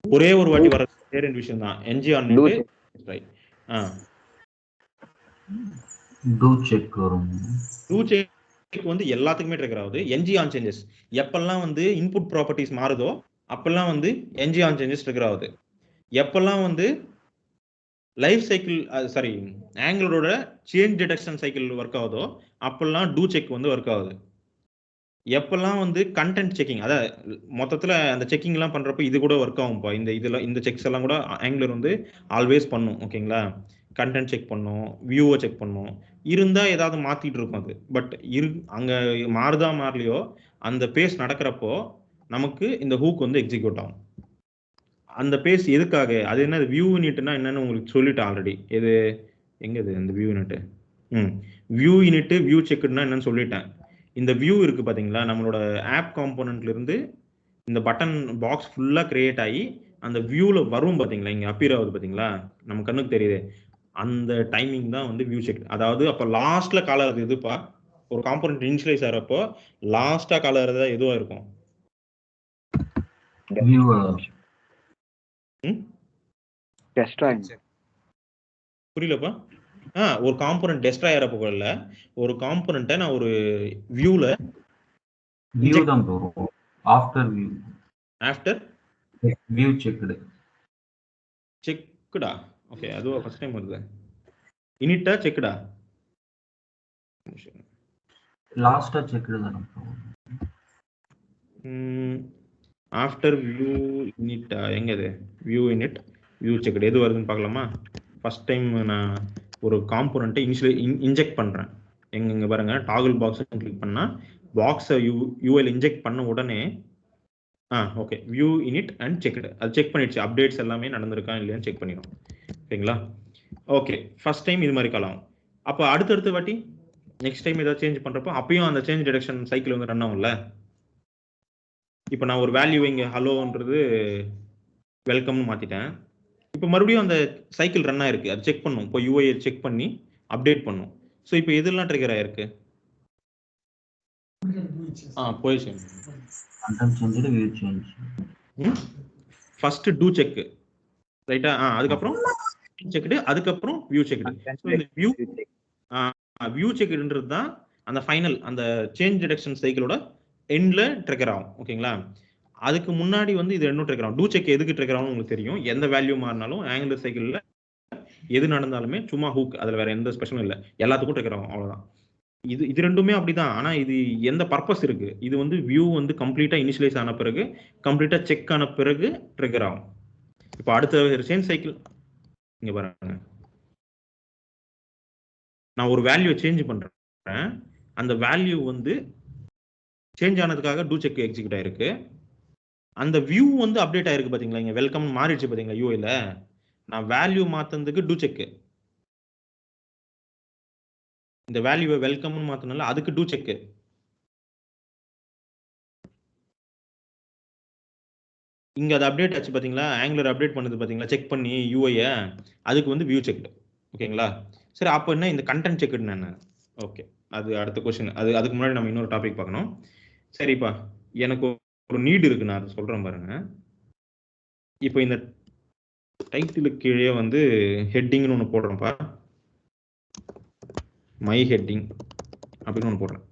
ஒரே ஒரு வாட்டி வர ரெண்டு விஷயம் தான், NG on right. Do check வரும். டூ செக் வந்து எல்லாத்துக்குமே ட்ரிகர் ஆகுது. என்ஜி ஆன் சேஞ்சஸ் எப்பெல்லாம் வந்து இன்புட் ப்ராப்பர்ட்டிஸ் மாறுதோ அப்பெல்லாம் வந்து என்ஜி ஆன் சேஞ்சஸ் ட்ரிகர் ஆகுது. எப்பெல்லாம் வந்து லைஃப் சைக்கிள் சாரி ஆங்குலரோட சேஞ்ச் டிடெக்ஷன் சைக்கிள் ஒர்க் ஆகுதோ அப்பெல்லாம் டூ செக் வந்து ஒர்க் ஆகுது. எப்பெல்லாம் வந்து கண்டென்ட் செக்கிங், அதாவது மொத்தத்துல அந்த செக்கிங் எல்லாம் பண்றப்ப இது கூட ஒர்க் ஆகும்ப்பா. இந்த செக்ஸ் எல்லாம் கூட ஆங்குலர் வந்து ஆல்வேஸ் பண்ணும், ஓகேங்களா? கண்டென்ட் செக் பண்ணும், வியூவை செக் பண்ணும், இருந்தா ஏதாவது மாத்திட்டு இருக்கும் அது. பட் அங்க மாறுதா மாறலையோ அந்த பேஸ் நடக்கிறப்போ நமக்கு இந்த ஹூக் வந்து எக்ஸிக்யூட் ஆகும். அந்த பேஸ் எதுக்காக, அது என்ன வியூ யூனிட்னா என்னன்னு உங்களுக்கு சொல்லிட்டேன் ஆல்ரெடி. எது எங்கது இந்த view init? View init view செக்னா என்னன்னு சொல்லிட்டேன். இந்த வியூ இருக்கு பாத்தீங்களா, நம்மளோட ஆப் காம்போனன்ட்ல இருந்து இந்த பட்டன் பாக்ஸ் ஃபுல்லா கிரியேட் ஆகி அந்த வியூல வரும் பாத்தீங்களா, இங்க அப்பியர் ஆகுது பாத்தீங்களா, நம்ம கண்ணுக்கு தெரியுது. அந்த டைமிங் தான் வந்து வியூ செக். அதாவது அப்ப லாஸ்ட்ல கால் ஆகுது எதுப்பா? ஒரு காம்போனன்ட் இனிஷியலைஸ் ஆகிறப்போ லாஸ்டா கால் ஆகுறதா எதுவா இருக்கும்? புரியலப்பா? ஒரு காம்போனன்ட் டெஸ்ட்ராய் ஆகிறப்போ இல்ல, ஒரு காம்போனன்ட்டை நான் ஒரு வியூல வியூ தான் bro. After view, after view checked செக்டா. ஓகே, அதுவா ஃபர்ஸ்ட் டைம் வருது. இனிட்டா செக்டா? லாஸ்டா செக்டு தான ப்ரோ. After view இனிட்டா? எங்க இது வியூ இனிட் வியூ செக்டு எது வருதுன்னு பார்க்கலாமா? ஃபர்ஸ்ட் டைம் நான் ஒரு காம்போனன்ட்டை இன்ஜெக்ட் பண்றேன். எங்க பாருங்க, டாகிள் பாக்ஸ் கிளிக் பண்ணா பாக்ஸை யூஎல் இன்ஜெக்ட் பண்ண உடனே okay, view init and checked, அது செக் பண்ணிடுச்சு, அப்டேட்ஸ் எல்லாமே நடந்திருக்கா இல்லையான்னு செக் பண்ணிடும், ஓகேங்களா? ஓகே, ஃபர்ஸ்ட் டைம் இது மாதிரி காலம். அப்போ அடுத்தடுத்த வாட்டி நெக்ஸ்ட் டைம் ஏதாவது சேஞ்ச் பண்றப்போ அப்பயும் அந்த சேஞ்ச் டிடெக்ஷன் சைக்கிள் வந்து ரன் ஆகும்ல. இப்போ நான் ஒரு வேல்யூ இங்க ஹலோன்றது வெல்கம்னு மாத்திட்டேன். இப்போ மறுபடியும் அந்த சைக்கிள் ரன் ஆயிருக்கு, அது செக் பண்ணும், இப்போ யூஐ செக் பண்ணி அப்டேட் பண்ணும். ஸோ இப்போ எதெல்லாம் ட்ரிகர் ஆயிருக்கு? போயிடுச்சு. Content change, view change. First do check, ரைட்டா? அதுக்கப்புறம் செக்டு, அதுக்கப்புறம் வியூ செக்டு. ஸோ இந்த வியூ செக்டுன்றது தான் அந்த ஃபைனல் அந்த சேஞ்ச் டிடெக்ஷன் சைக்கிளோட எண்ட்ல ட்ரிகர் ஆகும். ஓகேங்களா? அதுக்கு முன்னாடி வந்து இது ரெண்டும் ட்ரிகர் ஆகும். டூ செக் எதுக்கு ட்ரிகர் ஆகும் உங்களுக்கு தெரியும். எந்த வேல்யூ மாறினாலும் ஆங்குலர் சைக்கிள்ல எது நடந்தாலுமே சும்மா ஹூக், அதுல வேற எந்த ஸ்பெஷலும் இல்லை, எல்லாத்துக்கும் ட்ரிகர் ஆகும். அவ்வளவுதான். இது ரெண்டுமே அப்படிதான். ஆனா இது எந்த பர்பஸ் இருக்கு? இது வந்து வியூ வந்து கம்ப்ளீட்டா இனிஷியலைஸ் ஆன பிறகு, கம்ப்ளீட்டா செக் ஆன பிறகு ட்ரிகர் ஆகும். இப்போ அடுத்த சேஞ்ச் சைக்கிள் இங்க பாருங்க, நான் ஒரு வேல்யூ சேஞ்ச் பண்றேன். அந்த வேல்யூ வந்து சேஞ்ச் ஆனதுக்காக டூ செக் எக்ஸிக்யூட் ஆயிருக்கு. அந்த வியூ வந்து அப்டேட் ஆயிருக்கு பாத்தீங்களா, இங்க வெல்கம் மாறிடுச்சு பாத்தீங்களா யூஐல. நான் வேல்யூ மாத்ததுக்கு டூ செக், இந்த வேல்யூவை வெல்கம்னு மாத்தனால அதுக்கு டூ செக். இங்க அது அப்டேட் ஆச்சு பாத்தீங்களா, ஆங்குலர் அப்டேட் பண்ணுது பாத்தீங்களா, செக் பண்ணி யூஐய, அதுக்கு வந்து வியூ செக். ஓகேங்களா? சரி, அப்போ என்ன இந்த கண்டென்ட் செக்னு என்ன? ஓகே, அது அடுத்த கொஸ்டின். அதுக்கு முன்னாடி நம்ம இன்னொரு டாபிக் பார்க்கணும். சரிப்பா, எனக்கு ஒரு நீட் இருக்கு, நான் அதை சொல்றேன் பாருங்க. இப்போ இந்த டைட்டிலுக்கு கீழே வந்து ஹெட்டிங்னு ஒன்று போடுறேன்ப்பா, மை ஹெட்டிங் அப்படின்னு ஒன்று போடுறேன்.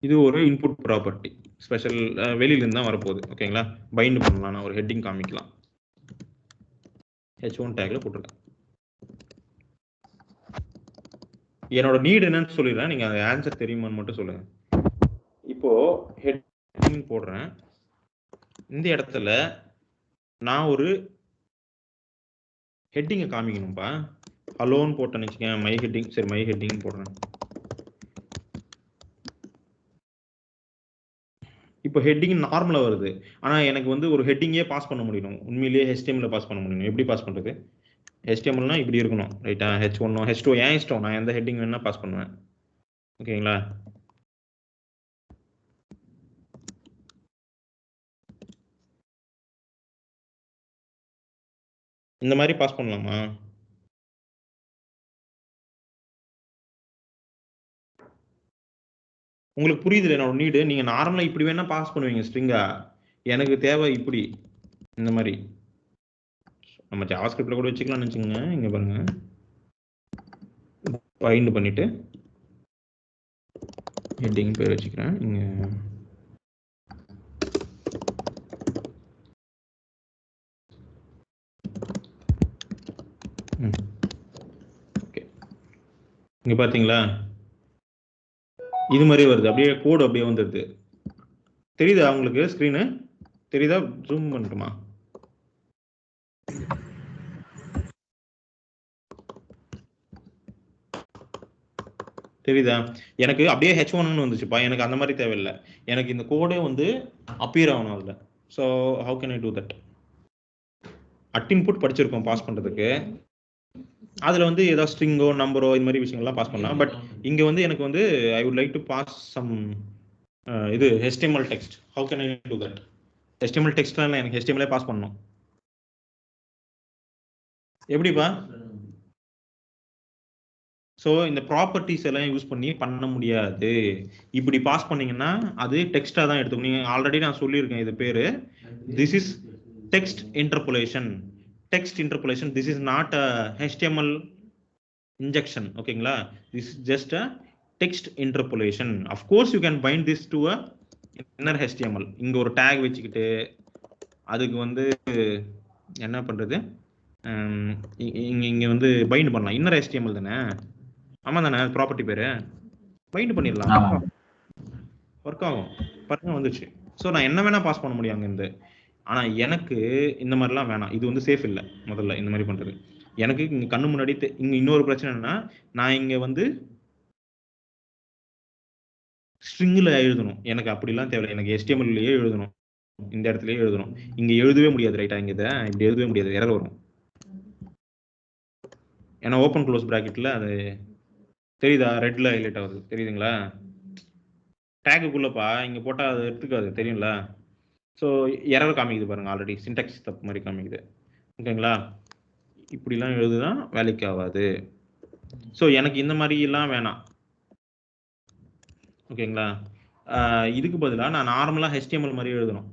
இது ஒரு இன்புட் ப்ராப்பர்ட்டி, ஸ்பெஷல், வெளியிலேருந்து தான் வரப்போகுது. ஓகேங்களா? பைண்ட் பண்ணலாம், நான் ஒரு ஹெட்டிங் காமிக்கலாம். H1 டேக்ல போட்டிருக்கேன். என்னோட நீட் என்னன்னு சொல்லிடுறேன், நீங்க அந்த ஆன்சர் தெரியுமான்னு மட்டும் சொல்லுங்க. இப்போ ஹெட்டிங் போடுறேன். இந்த இடத்துல நான் ஒரு ஹெட்டிங்கை காமிக்கணும்ப்பா. ஹலோன்னு போட்டேன்னு வச்சுக்கேன், மை ஹெட்டிங். சரி, மை ஹெட்டிங் போடுறேன். இப்போ ஹெட்டிங் நார்மலா வருது. ஆனா எனக்கு வந்து ஒரு ஹெட்டிங்கே பாஸ் பண்ண முடியும், உண்மையிலேயே HTML பாஸ் பண்ண முடியும். எப்படி பாஸ் பண்றது? HTMLனா இப்படி இருக்கணும், ரைட்டா? H1 H2 ஏன் இஷ்டம், நான் எந்த ஹெட்டிங் வேணா பாஸ் பண்ணுவேன். ஓகேங்களா? இந்த மாதிரி பாஸ் பண்ணலாமா? உங்களுக்கு புரியுது என்னோட நீடு? நீங்க நார்மலா இப்படி வேணா பாஸ் பண்ணுவீங்க ஸ்ட்ரிங்கா, எனக்கு தேவை இப்படி, இந்த மாதிரி. நம்ம ஜாவாஸ்கிரிப்ட்ல கூட வச்சுக்கலாம்னு வச்சுக்கோங்க. இங்க பாருங்க, பைண்ட் பண்ணிட்டு ஹெட்டிங் பேர் வச்சுக்கிறேன். இங்க ஓகே, இங்க பாத்தீங்களா, இது மாதிரி வருது, அப்படியே கோடு அப்படியே வந்துருது. தெரியுதா உங்களுக்கு? ஸ்கிரீனு தெரியுதா? ஜூம் பண்ணட்டுமா? தெரியுதா? எனக்கு அப்படியே H1ன்னு வந்துச்சுப்பா. எனக்கு அந்த மாதிரி தேவையில்லை, எனக்கு இந்த கோடே வந்து அப்பியர் ஆகணும் அதில். So how can I do that? At input படிச்சிருக்கோம் பாஸ் பண்ணுறதுக்கு, அதில் வந்து ஏதாவது ஸ்ட்ரிங்கோ நம்பரோ இது மாதிரி விஷயங்கள்லாம் பாஸ் பண்ணலாம். பட் இங்கே வந்து எனக்கு வந்து I would like to pass some இது HTML text. How can I do that? HTML டெக்ஸ்ட்லாம் இல்லை, எனக்கு HTML பாஸ் பண்ணணும். எப்படிப்பா? ஸோ இந்த ப்ராப்பர்ட்டிஸ் எல்லாம் யூஸ் பண்ணி பண்ண முடியாது. இப்படி பாஸ் பண்ணீங்கன்னா அது டெக்ஸ்டாக தான் எடுத்துக்கணும். நீங்கள் ஆல்ரெடி நான் சொல்லியிருக்கேன், இது பேர் this is text interpolation. Text interpolation, this is not a HTML injection. ஓகேங்களா? This is just a text interpolation. Of course you can bind this to a inner HTML. இங்கே ஒரு டேக் வச்சுக்கிட்டு அதுக்கு வந்து என்ன பண்ணுறது, இங்கே வந்து பைண்ட் பண்ணலாம். இன்னர் HTML தானே? ஆமாம் தானே? ப்ராப்பர்ட்டி பேர் பைண்ட் பண்ணிடலாம், ஒர்க் ஆகும். பாருங்க வந்துச்சு. ஸோ நான் என்ன வேணா பாஸ் பண்ண முடியும் அங்கேருந்து. ஆனால் எனக்கு இந்த மாதிரிலாம் வேணாம், இது வந்து சேஃப் இல்லை. முதல்ல இந்த மாதிரி பண்ணுறது எனக்கு இங்கே கண்ணு முன்னாடி இங்கே இன்னொரு பிரச்சனை என்னன்னா, நான் இங்கே வந்து ஸ்ட்ரிங்கில் எழுதணும். எனக்கு அப்படிலாம் தேவை, எனக்கு HTMLலயே எழுதணும், இந்த இடத்துலயே எழுதணும். இங்கே எழுதவே முடியாது, ரைட்டா? இங்கே இதை இப்படி எழுதவே முடியாது, எரர் வரும். ஏன்னா ஓப்பன் க்ளோஸ் ப்ராக்கெட்டில் அது தெரியுதா, ரெட்ல ஹைலைட் ஆகுது, தெரியுதுங்களா? டேக்குக்குள்ளப்பா இங்கே போட்டால் அது எடுத்துக்காது, தெரியுங்களா? ஸோ எரர் காமிக்குது பாருங்க, ஆல்ரெடி சின்டாக்ஸ் தப்பு மாதிரி காமிக்குது. ஓகேங்களா? இப்படிலாம் எழுதுதான் வேலைக்கு ஆகாது. ஸோ எனக்கு இந்த மாதிரிலாம் வேணாம். ஓகேங்களா? இதுக்கு பதிலாக நான் நார்மலாக HTML மாதிரி எழுதணும்.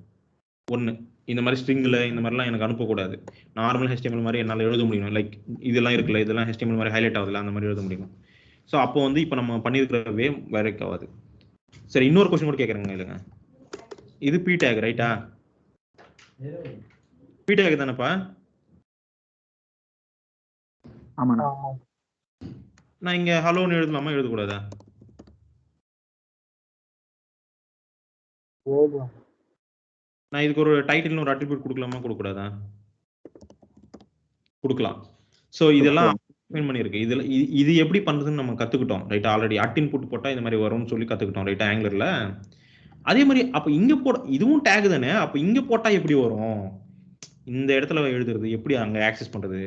ஒன்று இந்த மாதிரி ஸ்ட்ரிங்கில் இந்த மாதிரிலாம் எனக்கு அனுப்பக்கூடாது. நார்மல் HTML மாதிரி என்னால் எழுத முடியும். லைக் இதெல்லாம் இருக்குல்ல, இதெல்லாம் HTML மாதிரி ஹைலைட் ஆகுதுல, அந்த மாதிரி எழுத முடியும். ஸோ அப்போ வந்து இப்போ நம்ம பண்ணியிருக்கிற வே வேலைக்கு ஆகாது. சரி, இன்னொரு கொஸ்டின் கூட கேட்குறேங்க. இல்லைங்க, இது பி டேக் ரைட்டா? பி டேக் தானேப்பா? ஆமாண்ணா. நான் இங்கே ஹலோன்னு எழுதலாமா, எழுதக்கூடாதா? நான் இதுக்கு ஒரு டைட்டில்னு ஒரு அட்ரிபியூட் கொடுக்கலாமா, கொடுக்கக்கூடாதா? கொடுக்கலாம். ஸோ இதெல்லாம் பண்ணியிருக்கு. இதில் இது எப்படி பண்ணுறதுன்னு நம்ம கற்றுக்கிட்டோம் ரைட்டா. ஆல்ரெடி இன்புட் போட்டால் இந்த மாதிரி வரும்னு சொல்லி கற்றுக்கிட்டோம் ரைட்டா ஆங்குலரில். அதே மாதிரி அப்போ இங்கே இதுவும் டேக் தானே, அப்போ இங்கே போட்டால் எப்படி வரும்? இந்த இடத்துல எழுதுறது எப்படி அங்கே ஆக்சஸ் பண்ணுறது?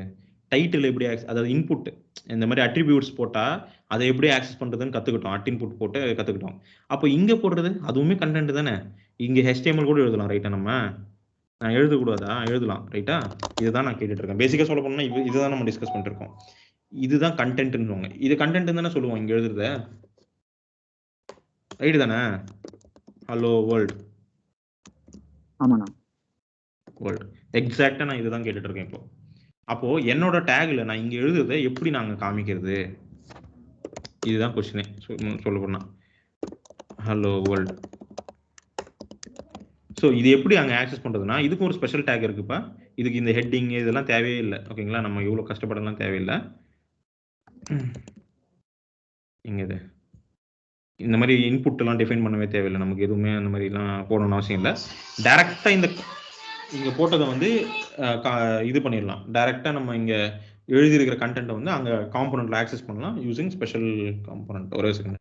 டைட்டில் எப்படி அதாவது இன்புட் இந்த மாதிரி அட்ரிபியூட்ஸ் போட்டால் அதை எப்படி ஆக்சஸ் பண்ணுறதுன்னு கற்றுக்கிட்டோம். இன்புட் போட்டு கற்றுக்கிட்டோம். அப்போ இங்கே போடுறது அதுவுமே கண்டென்ட் தானே. இங்கே HTML கூட எழுதலாம் ரைட்டா. நான் எழுதக்கூடாதா? எழுதலாம் ரைட்டா. இதுதான் நான் கேட்டுட்டு இருக்கேன். பேசிக்காக சொல்ல போனோம்னா இதுதான் நம்ம டிஸ்கஸ் பண்ணிட்டு இருக்கோம். இதுதான் கண்டென்ட்னுவாங்க. இது கண்டென்ட் தானே சொல்லுவோம் இங்கே எழுதுறத, ரைட்டு தானே? Hello world. ஆமாண்ணா. வேர்ல்டு எக்ஸாக்டா நான் இதுதான் கேட்டுட்டு இருக்கேன் இப்போ. அப்போ என்னோட டேக்ல நான் இங்க எழுதுறதை எப்படி நாங்க காமிக்கிறது? இதுதான் கொஸ்டினே சொல்ல போனா. Hello world. ஸோ இது எப்படி அங்கே ஆக்சஸ் பண்ணுறதுன்னா, இதுக்கு ஒரு ஸ்பெஷல் டேக் இருக்குப்பா. இதுக்கு இந்த ஹெட்டிங் இதெல்லாம் தேவையே இல்லை. ஓகேங்களா, நம்ம இவ்வளோ கஷ்டப்படலாம் தேவையில்லை. இங்க இது இந்த மாதிரி இன்புட் எல்லாம் டிஃபைன் பண்ணவே தேவையில்லை. நமக்கு எதுவுமே அந்த மாதிரிலாம் போடணும்னு அவசியம் இல்லை. டைரக்டா இங்க போட்டதை வந்து இது பண்ணிடலாம். டைரக்டா நம்ம இங்க எழுதியிருக்கிற கண்டென்ட்டை வந்து அங்க காம்போனன்ட்ல ஆக்சஸ் பண்ணலாம் யூசிங் ஸ்பெஷல் காம்போனன்ட். ஒரே செகண்ட்.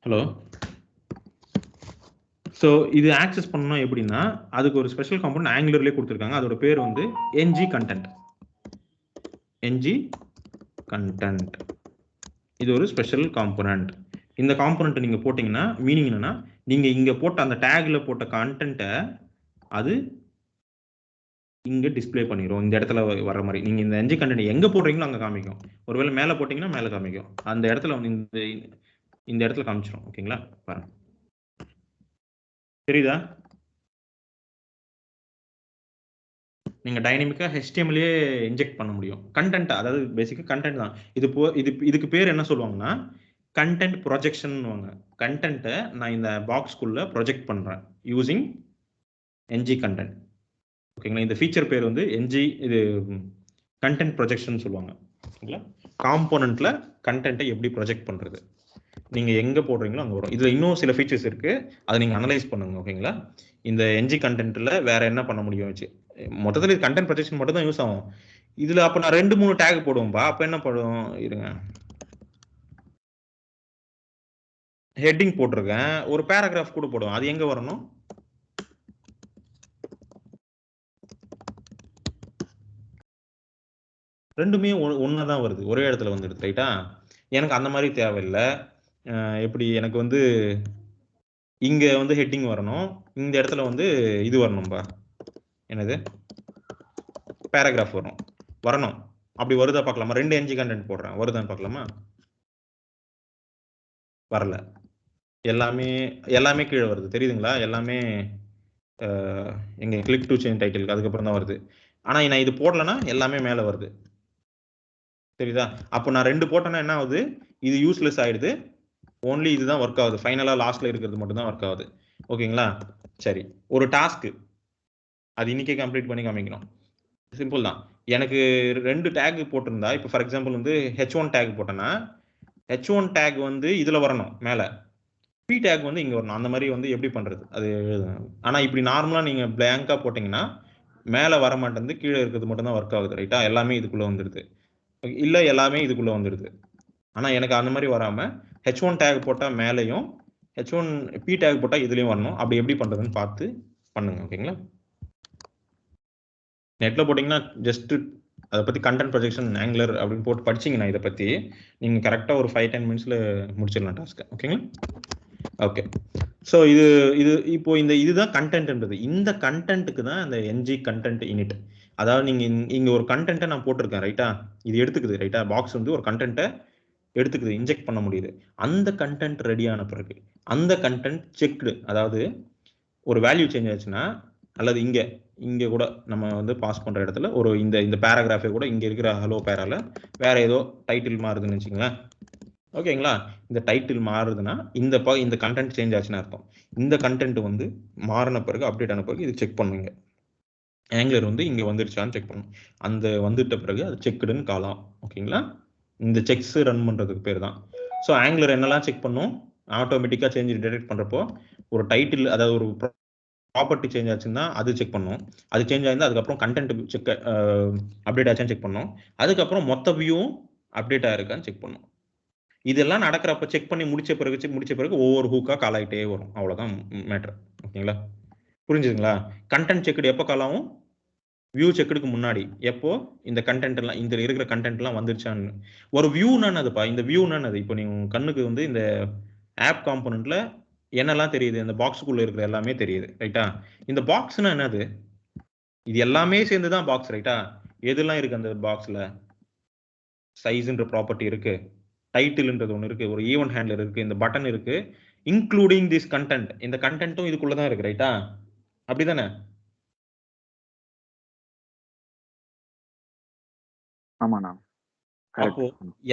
ஹலோ. ஸோ இது ஆக்சஸ் பண்ணணும் எப்படின்னா, அதுக்கு ஒரு ஸ்பெஷல் காம்போனன்ட் ஆங்குலர்லேயே கொடுத்துருக்காங்க. அதோட பேர் வந்து NG கண்டென்ட். NG கண்டென்ட் இது ஒரு ஸ்பெஷல் காம்போனன்ட். இந்த காம்போனன்ட் நீங்க போட்டீங்கன்னா மீனிங் என்னன்னா, நீங்க இங்க போட்ட அந்த டேக்ல போட்ட கண்டென்ட்டை அது இங்க டிஸ்பிளே பண்ணிரும். இந்த இடத்துல வர மாதிரி நீங்க இந்த NG கண்டென்ட் எங்க போடுறீங்களோ அங்க காமிக்கும். ஒருவேளை மேல போட்டீங்கன்னா மேல காமிக்கும். அந்த இடத்துல வந்து இந்த இடத்துல காமிச்சிரும். ஓகேங்களா, பாருங்க. தெரியுதா? நீங்க டைனமிக்கா HTML இன்ஜெக்ட் பண்ண முடியும். கண்டென்ட் அதாவது பேசிக்கா கண்டென்ட் தான். இதுக்கு பேர் என்ன சொல்லுவாங்கன்னா, கண்டென்ட் ப்ரொஜெக்ஷன்னுவாங்க. கண்டென்ட்டை நான் இந்த பாக்ஸ்க்குள்ள ப்ரொஜெக்ட் பண்றேன் யூசிங் NG கண்டென்ட். ஓகேங்களா, இந்த ஃபீச்சர் பேர் வந்து NG இது கண்டென்ட் ப்ரொஜெக்ஷன் சொல்லுவாங்க. ஓகேங்களா, காம்போனன்ட்ல கண்டென்ட்டை எப்படி ப்ரொஜெக்ட் பண்றது, நீங்க எங்க போடுறீங்களோ அங்க வரும். இதுல இன்னும் சில ஃபீச்சர்ஸ் இருக்கு, அதை நீங்க அனலைஸ் பண்ணுங்க. ஓகேங்களா, இந்த NG கண்டென்ட்ல வேற என்ன பண்ண முடியும் வச்சு மொத்தத்துல இது கண்டென்ட் ப்ரொஜெக்ஷன் மட்டும் தான் யூஸ் ஆகும். இதுல அப்ப நான் 2-3 டேக் போடுவோம்பா. அப்ப என்ன போடுவோம் இருங்க. ஹெட்டிங் போட்டிருக்கேன், ஒரு பேராகிராஃப் கூட போடுவோம். அது எங்க வரணும்? ரெண்டுமே ஒன்னாதான் வருது, ஒரே இடத்துல வந்துடுது ரைட்டா. எனக்கு அந்த மாதிரி தேவையில்லை. எப்படி எனக்கு வந்து இங்க வந்து ஹெட்டிங் வரணும், இந்த இடத்துல வந்து இது வரணும்பா, என்னது பேராகிராஃப் வரணும். அப்படி வருதா பார்க்கலாமா? 2 NG கண்டென்ட் போடுறேன், வருதான்னு பார்க்கலாமா? வரல. எல்லாமே கீழே வருது, தெரியுதுங்களா? எல்லாமே எங்க கிளிக் டு சேஞ்ச் டைட்டில் அதுக்கப்புறம் தான் வருது. ஆனா நான் இது போடலன்னா எல்லாமே மேல வருது, தெரியுதா? அப்போ நான் 2 போட்டேன்னா என்ன ஆகுது? இது யூஸ்லெஸ் ஆயிடுது. ஓன்லி இதுதான் ஒர்க் ஆகுது. ஃபைனலா லாஸ்ட்ல இருக்கிறது மட்டும் தான் ஒர்க் ஆகுது. ஓகேங்களா, சரி. ஒரு டாஸ்க் அது இன்னைக்கே கம்ப்ளீட் பண்ணி காமிக்கணும். சிம்பிள் தான். எனக்கு 2 டேக் போட்டிருந்தா, இப்போ ஃபார் எக்ஸாம்பிள் வந்து H1 டேக் போட்டேன்னா H1 டேக் வந்து இதுல வரணும் மேல, P டேக் வந்து இங்க வரணும். அந்த மாதிரி வந்து எப்படி பண்றது அது? ஆனா இப்படி நார்மலா நீங்க பிளாங்கா போட்டீங்கன்னா மேல வர மாட்டேங்குது, கீழே இருக்கிறது மட்டும் தான் ஒர்க் ஆகுது ரைட்டா. எல்லாமே இதுக்குள்ள வந்துடுது, இல்ல எல்லாமே இதுக்குள்ள வந்துடுது. ஆனா எனக்கு அந்த மாதிரி வராம H1 டேக் போட்டா மேலையும் H1 P டேக் போட்டா இதுலயும் வரணும். அப்படி எப்படி பண்றதுன்னு பார்த்து பண்ணுங்க. ஓகேங்களா, நெட்ல போட்டீங்கன்னா ஜஸ்ட் அதை பத்தி கண்டென்ட் ப்ரொஜெக்ஷன் ஆங்குலர் அப்படின்னு போட்டு படிச்சீங்கன்னா இதை பத்தி நீங்க கரெக்டா ஒரு 5-10 மினிட்ஸ்ல முடிச்சிடலாம் டாஸ்க். ஓகேங்களா, ஓகே. ஸோ இது இது இப்போ இதுதான் கண்டென்ட்ன்றது. இந்த கண்டென்ட்டுக்கு தான் அந்த என்ஜி கண்டென்ட் இனிட். அதாவது நீங்க இங்க ஒரு கண்டென்ட்டை நான் போட்டிருக்கேன் ரைட்டா, இது எடுத்துக்குது ரைட்டா, பாக்ஸ் வந்து ஒரு கண்டென்ட்டை எடுத்துக்குது, இன்ஜெக்ட் பண்ண முடியுது. அந்த கண்டென்ட் ரெடி ஆன பிறகு அந்த கண்டென்ட் செக்டு, அதாவது ஒரு வேல்யூ சேஞ்ச் ஆச்சுன்னா, அல்லது இங்க கூட நம்ம வந்து பாஸ் பண்ற இடத்துல ஒரு இந்த பேராகிராஃபை கூட இங்க இருக்கிற ஹலோ பேரால வேற ஏதோ டைட்டில் மாறுதுன்னு வச்சுங்களேன், ஓகேங்களா. இந்த டைட்டில் மாறுதுன்னா இந்த கண்டென்ட் சேஞ்ச் ஆச்சுன்னு அர்த்தம். இந்த கண்டென்ட் வந்து மாறின பிறகு, அப்டேட் ஆன பிறகு இது செக் பண்ணுங்க. ஆங்குலர் வந்து இங்க வந்துருச்சான்னு செக் பண்ணும். அந்த வந்துட்ட பிறகு அது செக்குடுன்னு காலம், ஓகேங்களா. இந்த செக்ஸ் ரன் பண்றதுக்கு பேர் தான். ஸோ ஆங்குலர் என்னெல்லாம் செக் பண்ணும், ஆட்டோமேட்டிக்கா சேஞ்ச் டிடெக்ட் பண்றப்போ ஒரு டைட்டில், அதாவது ஒரு ப்ராப்பர்ட்டி சேஞ்ச் ஆச்சுன்னா அது செக் பண்ணும். அது சேஞ்ச் ஆயிருந்தா அதுக்கப்புறம் கண்டென்ட் செக் அப்டேட் ஆச்சான்னு செக் பண்ணும். அதுக்கப்புறம் மொத்த வியூவும் அப்டேட் ஆயிருக்கான்னு செக் பண்ணும். இதெல்லாம் நடக்கிறப்ப செக் பண்ணி முடிச்ச பிறகு ஒவ்வொரு ஹூக்கா கால் ஆகிட்டே வரும். அவ்வளவுதான் மேட்டர், ஓகேங்களா. புரிஞ்சுதுங்களா. கண்டென்ட் செக்குடு எப்போ கால் ஆகும், வியூ செக்குடுக்கு முன்னாடி. எப்போ இந்த கண்டென்ட் எல்லாம், இந்த இருக்கிற கண்டென்ட் எல்லாம் வந்துருச்சான்னு. ஒரு வியூனா என்னதுப்பா, இந்த வியூனா என்னது, இப்போ நீங்க கண்ணுக்கு வந்து இந்த ஆப் காம்போனன்ட்ல என்னெல்லாம் தெரியுது, இந்த பாக்ஸுக்குள்ள இருக்கிற எல்லாமே தெரியுது ரைட்டா. இந்த பாக்ஸ்னா என்னது, இது எல்லாமே சேர்ந்துதான் பாக்ஸ் ரைட்டா. எதெல்லாம் இருக்கு அந்த பாக்ஸ்ல, சைஸ்ன்ற ப்ராப்பர்ட்டி இருக்கு, டைட்டில்ன்றது ஒன்று இருக்கு, ஒரு ஈவென்ட் ஹேண்ட்லர் இருக்கு, இந்த பட்டன் இருக்கு, இன்க்ளூடிங் திஸ் கண்டென்ட். இந்த கண்டென்ட்டும் இதுக்குள்ளதான் இருக்கு ரைட்டா, அப்படிதானே. ஆமாண்ணா. அப்போ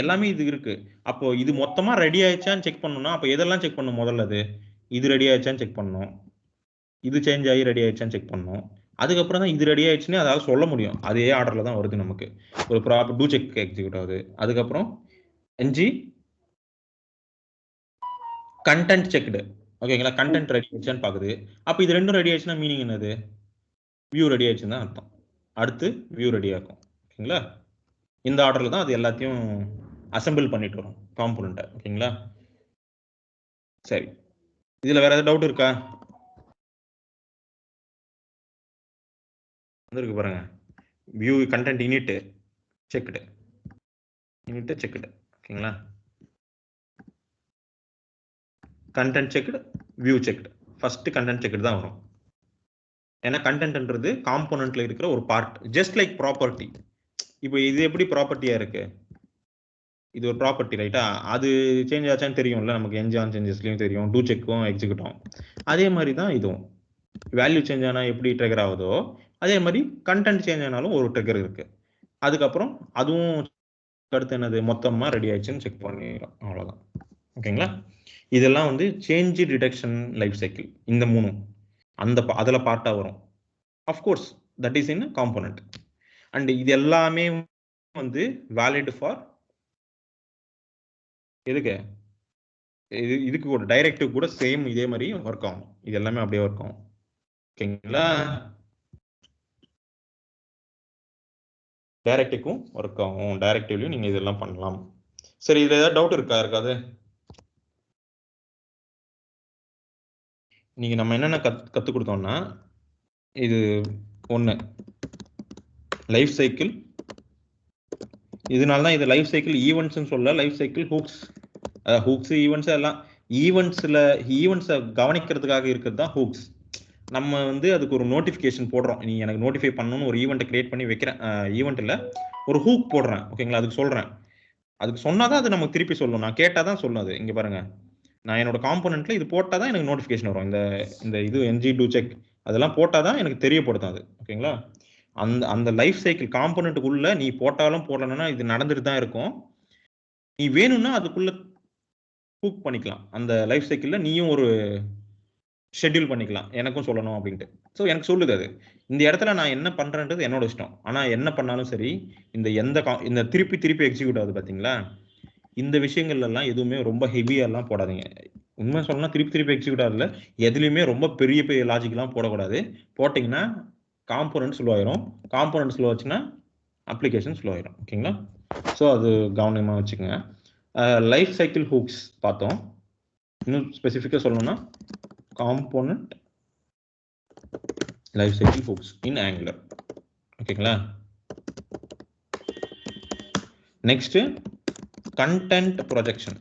எல்லாமே இது இருக்கு. அப்போ இது மொத்தமா ரெடி ஆயிடுச்சான்னு செக் பண்ணணும்னா அப்போ எதெல்லாம் செக் பண்ணும், முதல்ல இது ரெடி ஆயிடுச்சான்னு செக் பண்ணணும், இது சேஞ்ச் ஆகி ரெடி ஆயிடுச்சான்னு செக் பண்ணணும். அதுக்கப்புறம் தான் இது ரெடி ஆயிடுச்சுன்னு அதாவது சொல்ல முடியும். அதே ஆர்டர்ல தான் வருது நமக்கு, ஒரு ப்ராப்பர் டூ செக் எக்ஸிக்யூட் ஆகுது. அதுக்கப்புறம் என்ஜி கண்டென்ட் செக்டு, ஓகேங்களா. கண்டென்ட் ரெடி ஆயிடுச்சான்னு பாக்குது. அப்போ இது ரெண்டும் ரெடி ஆயிடுச்சுன்னா மீனிங் என்னது, வியூ ரெடி ஆயிடுச்சுன்னு தான் அர்த்தம். அடுத்து வியூ ரெடி ஆகும், ஓகேங்களா. இந்த ஆர்டர்ல தான் அது எல்லாத்தையும் அசெம்பிள் பண்ணிட்டு வரும் காம்போனன்ட்டை, ஓகேங்களா. சரி, இதுல வேற ஏதாவது டவுட் இருக்கா, வந்துருக்கு பாருங்க. வியூ கண்டென்ட் இனிட் செக்டு, ஓகேங்களா. Content checked, view checked. First content checked தான் வரும். ஏன்னா கண்டென்ட்ன்றது காம்போனன்ட்ல இருக்கிற ஒரு பார்ட், ஜஸ்ட் லைக் ப்ராப்பர்ட்டி. இப்போ இது எப்படி ப்ராப்பர்ட்டியா இருக்கு, இது ஒரு ப்ராப்பர்ட்டி ரைட்டா. அது சேஞ்ச் ஆச்சான்னு தெரியும்ல நமக்கு, என்ஜான் சேஞ்சஸ்லயும் தெரியும், டூ செக்கும் எக்ஸிக்யூட்டும். அதே மாதிரி தான் இதுவும், வேல்யூ சேஞ்ச் ஆனால் எப்படி ட்ரிகர் ஆகுதோ அதே மாதிரி கண்டென்ட் சேஞ்ச் ஆனாலும் ஒரு ட்ரிகர் இருக்கு. அதுக்கப்புறம் அதுவும் அடுத்து என்னது, மொத்தமா ரெடி ஆயிடுச்சுன்னு செக் பண்ணிடும், அவ்வளவுதான், ஓகேங்களா. இதெல்லாம் வந்து சேஞ்ச் டிடெக்ஷன் லைஃப் சைக்கிள். இந்த மூணும் அதுல பார்ட்டா வரும். Of course that is in component. And இது எல்லாமே வந்து வேலிட் ஃபார் எதுக்கு, இதுக்கு கூட டைரக்டிவ் கூட சேம் இதே மாதிரி ஒர்க் ஆகும். இது எல்லாமே அப்படியே ஒர்க் ஆகும், ஓகேங்களா. டைரக்டிவ்க்கும் ஒர்க் ஆகும், டைரக்டிவ்லயும் நீங்க இதெல்லாம் பண்ணலாம். சரி, இதுல ஏதாவது டவுட் இருக்காது. நீங்க நம்ம என்னென்ன கத்து கொடுத்தோம்னா, இது ஒண்ணு லைஃப் சைக்கிள். இதனால தான் இது லைஃப் சைக்கிள் ஈவெண்ட்ஸ்னு சொல்ல, life cycle hooks. Hooks events எல்லாம் ஈவெண்ட்ஸை கவனிக்கிறதுக்காக இருக்கிறது தான் ஹூக்ஸ். நம்ம வந்து அதுக்கு ஒரு நோட்டிஃபிகேஷன் போடுறோம், நீ எனக்கு நோட்டிஃபை பண்ணணும்னு ஒரு ஈவெண்ட்டை கிரியேட் பண்ணி வைக்கிறேன், ஈவெண்ட்டில் ஒரு ஹூக் போடுறேன், ஓகேங்களா. அதுக்கு சொல்றேன், அதுக்கு சொன்னாதான் அது நமக்கு திருப்பி சொல்லணும், நான் கேட்டாதான் சொல்லணும். அது இங்க பாருங்க, நான் என்னோட காம்போனன்ட்ல இது போட்டாதான் எனக்கு நோட்டிஃபிகேஷன் வரும். இந்த இது என்ஜி டூ செக் அதெல்லாம் போட்டாதான் எனக்கு தெரியப்படுத்தும் அது, ஓகேங்களா. அந்த லைஃப் சைக்கிள் காம்போனன்ட்டுக்குள்ள நீ போட்டாலும் போடலன்னா இது நடந்துட்டு தான் இருக்கும். நீ வேணும்னா அதுக்குள்ள ஹூக் பண்ணிக்கலாம். அந்த லைஃப் சைக்கிள்ல நீயும் ஒரு ஷெட்யூல் பண்ணிக்கலாம், எனக்கும் சொல்லணும் அப்படின்ட்டு. ஸோ எனக்கு சொல்லுது அது, இந்த இடத்துல நான் என்ன பண்றேன்றது என்னோட இஷ்டம். ஆனா என்ன பண்ணாலும் சரி, இந்த திருப்பி எக்ஸிக்யூட் ஆகுது பாத்தீங்களா, இந்த விஷயங்கள்ல எல்லாம் எதுவுமே ரொம்ப ஹெவியா எல்லாம் போடாதீங்க. உண்மை சொல்லணும்னா திருப்பி எக்ஸிக்யூட் ஆகல, எதுலையுமே ரொம்ப பெரிய லாஜிக் எல்லாம் போடக்கூடாது. போட்டீங்கன்னா காம்போனன்ட் ஸ்லோ ஆயிரும், காம்போனன்ட் ஸ்லோ ஆச்சுன்னா அப்ளிகேஷன் ஸ்லோ ஆயிரும், ஓகேங்களா. ஸோ அது கவனமா வச்சுக்கோங்க. லைஃப் சைக்கிள் ஹூக்ஸ் பார்த்தோம். இன்னும் ஸ்பெசிஃபிக்கா சொல்லணும்னா component life cycle hooks in Angular, ஓகேங்களா. Next content projection.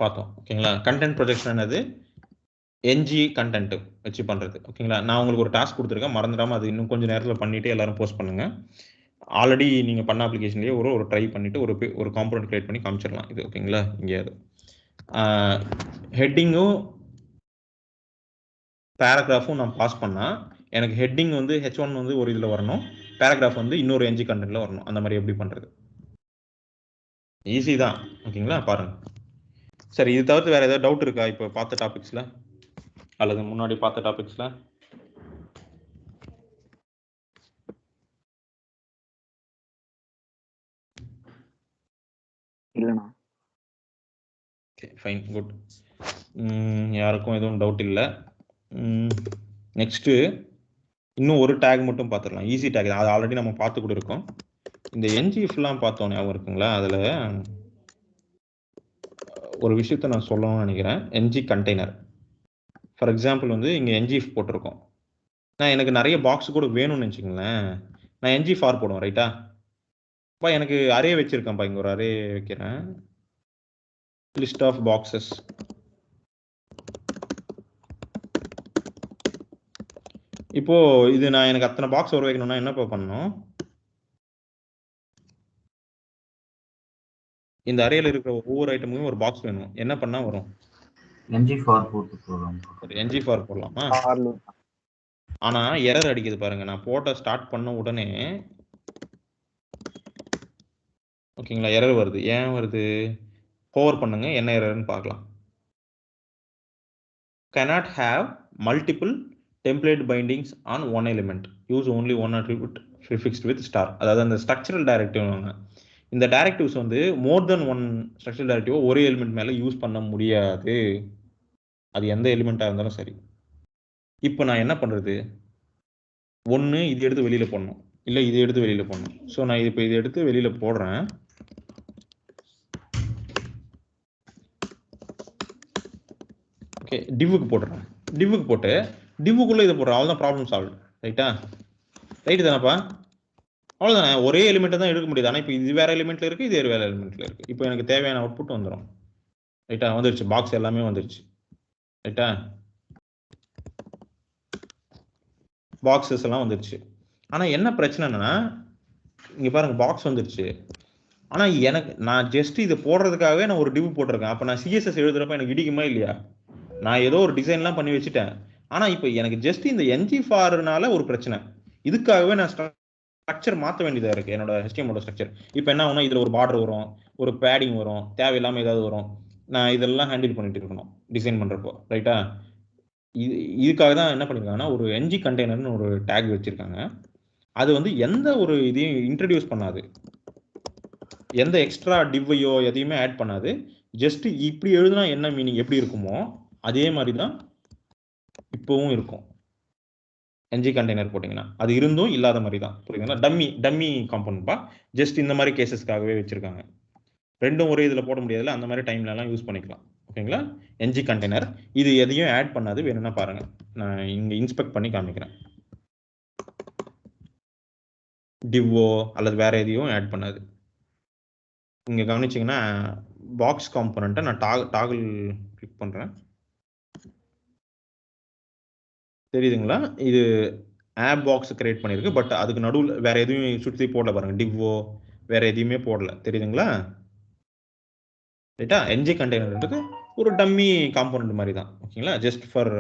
பார்த்தோம். ஓகேங்களா? கண்டென்ட் ப்ரொஜெக்ஷன் என்னது? என்ஜி கண்டென்ட் வச்சு பண்றது. ஓகேங்களா? நான் உங்களுக்கு ஒரு டாஸ்க் கொடுத்துருக்கேன், மறந்துடாம அது இன்னும் கொஞ்சம் நேரத்தில் பண்ணிட்டு எல்லாரும் போஸ்ட் பண்ணுங்க. ஆல்ரெடி நீங்க பண்ண அப்ளிகேஷன்லயே ஒரு ட்ரை பண்ணிட்டு ஒரு காம்பனன்ட் கிரியேட் பண்ணி காமிச்சிடலாம். இது ஓகேங்களா? இங்கே ஹெட்டிங்கும் பேராகிராஃபும் நான் பாஸ் பண்ணா எனக்கு ஹெட்டிங் வந்து H1 வந்து ஒரு இதில் வரணும், பேராகிராஃப் வந்து இன்னொரு என்ஜி கண்டென்ட்ல வரணும். அந்த மாதிரி எப்படி பண்றது? ஈஸி தான். ஓகேங்களா? பாருங்க. சரி, இது தவிர்த்து வேற ஏதாவது டவுட் இருக்கா இப்போ பார்த்த டாபிக்ஸ்ல அல்லது முன்னாடி பார்த்த டாபிக்ஸ்ல? இல்லைண்ணா. Okay, fine, good. யாருக்கும் எதுவும் டவுட் இல்லை. நெக்ஸ்ட்டு இன்னும் ஒரு டேக் மட்டும் பார்த்துடலாம். ஈஸி டேக், அது ஆல்ரெடி நம்ம பார்த்து கூட இருக்கோம். இந்த என்ஜிஎஃப்லாம் பார்த்தோம், ஞாபகம் இருக்குங்களா? அதில் ஒரு விஷயத்த நான் சொல்லணும்னு நினைக்கிறேன். என்ஜி கண்டெய்னர் ஃபார் எக்ஸாம்பிள் வந்து இங்கே என்ஜிஎஃப் போட்டிருக்கோம். நான் எனக்கு நிறைய பாக்ஸ் கூட வேணும்னு நினச்சிங்களேன், நான் என்ஜி ஃபார் போடுவேன். ரைட்டா? இப்போ எனக்கு அரே வச்சுருக்கேன்ப்பா, இங்கே ஒரு அரே வைக்கிறேன், லிஸ்ட் ஆஃப் பாக்ஸஸ். இப்போ இது நான் எனக்கு அத்தனை பாக்ஸ் வர வைக்கணும்னா என்னப்பா பண்ணணும்? இந்த அரேல இருக்கிற ஒவ்வொரு ஐட்டமும் ஒரு பாக்ஸ் வேணும். என்ன பண்ணா வரும்? ng_for போட்டு போறோம். ng_for போடலாமா? ஆனா எரர் அடிக்குது பாருங்க. நான் போட்ட ஸ்டார்ட் பண்ண உடனே ஓகேங்களா, எரர் வருது. ஏன் வருது? ஹோவர் பண்ணுங்க, என்ன எரர்னு பார்க்கலாம். cannot have multiple template bindings on one element, use only one attribute prefixed with star. அதாவது அந்த ஸ்ட்ரக்சரல் டைரக்டிவ், இந்த டைரக்டிவ்ஸ் வந்து மோர் தென் ஒன் ஸ்ட்ரக்சரல் டைரக்டிவ் ஒரே எலிமெண்ட் மேல யூஸ் பண்ண முடியாது, அது எந்த எலிமெண்டா இருந்தாலும் சரி. இப்போ நான் என்ன பண்றது? ஒன்று இது எடுத்து வெளியில போடணும், இல்லை இது எடுத்து வெளியில போடணும். ஸோ நான் இப்போ இதை எடுத்து வெளியில போடுறேன். ஓகே, டிவ்வுக்கு போட்டுறேன். டிவ்வுக்கு போட்டு டிவ்வுக்குள்ளே இதை போடுறேன். அவ்வளோதான், ப்ராப்ளம் சால்வ். ரைட்டா? ரைட்டு தானப்பா? அவ்வளோதானே, ஒரே எலிமெண்ட்டை தான் எடுக்க முடியுது. ஆனால் இப்போ இது வேற எலிமெண்ட்ல இருக்குது, இது வேற எலிமெண்ட்ல இருக்குது. இப்போ எனக்கு தேவையான அவுட்புட் வந்துடும். ரைட்டா? வந்துருச்சு, பாக்ஸ் எல்லாமே வந்துருச்சு. ரைட்டா? பாக்ஸஸ் எல்லாம் வந்துருச்சு. ஆனால் என்ன பிரச்சனைனா, இங்கே பாருங்க, பாக்ஸ் வந்துருச்சு. ஆனால் நான் ஜஸ்ட் இதை போடுறதுக்காகவே நான் ஒரு டிவ் போட்டிருக்கேன். அப்போ நான் சிஎஸ்எஸ் எழுதுறப்ப எனக்கு இடிக்குமா இல்லையா? நான் ஏதோ ஒரு டிசைன்லாம் பண்ணி வச்சுட்டேன். ஆனால் இப்போ எனக்கு ஜஸ்ட் இந்த ng_for ஒரு பிரச்சனை. இதுக்காகவே நான் ஸ்ட்ரக்சர் மாற்ற வேண்டியதாக இருக்குது, என்னோட HTML ஸ்ட்ரக்சர். இப்போ என்ன ஆகும்னா, இதில் ஒரு பார்டர் வரும், ஒரு பேடிங் வரும், தேவையில்லாமல் ஏதாவது வரும். நான் இதெல்லாம் ஹேண்டில் பண்ணிட்டு இருக்கணும் டிசைன் பண்ணுறப்போ. ரைட்டா? இதுக்காக தான் என்ன பண்ணியிருக்காங்கன்னா, ஒரு என்ஜி கண்டெய்னர்னு ஒரு டேக் வச்சுருக்காங்க. அது வந்து எந்த ஒரு இதையும் இன்ட்ரடியூஸ் பண்ணாது, எந்த எக்ஸ்ட்ரா டிவ்வையோ எதையுமே ஆட் பண்ணாது. ஜஸ்ட் இப்படி எழுதுனா என்ன மீனிங் எப்படி இருக்குமோ அதே மாதிரி தான் இப்போவும் இருக்கும். என்ஜி கண்டெய்னர் போட்டிங்கன்னா அது இருந்தும் இல்லாத மாதிரி தான். புரியுதுங்களா? டம்மி காம்பவுண்ட்பா. ஜஸ்ட் இந்த மாதிரி கேசஸ்க்காகவே வச்சுருக்காங்க. ரெண்டும் ஒரே இதில் போட முடியாதுல்ல, அந்த மாதிரி டைம்லலாம் யூஸ் பண்ணிக்கலாம். ஓகேங்களா? என்ஜி கண்டெய்னர் இது எதையும் ஆட் பண்ணாது. வேணும்னா பாருங்கள், நான் இங்கே இன்ஸ்பெக்ட் பண்ணி காமிக்கிறேன். டிவ்வோ அல்லது வேற எதையும் ஆட் பண்ணாது. இங்கே கவனிச்சிங்கன்னா பாக்ஸ் காம்பனண்ட்டை நான் டாகிள் கிளிக் பண்ணுறேன். தெரியுதுங்களா? இது ஆப் பாக்ஸ் கிரியேட் பண்ணியிருக்கு. பட் அதுக்கு நடுவில் வேற எதுவும் சுற்றி போடல பாருங்க, டிவ்வோ வேற எதையுமே போடல. தெரியுதுங்களா? ரைட்டா? என்ஜி கண்டெய்னர்ன்றது ஒரு டம்மி காம்பனண்ட் மாதிரி தான். ஓகேங்களா? ஜஸ்ட் ஃபார்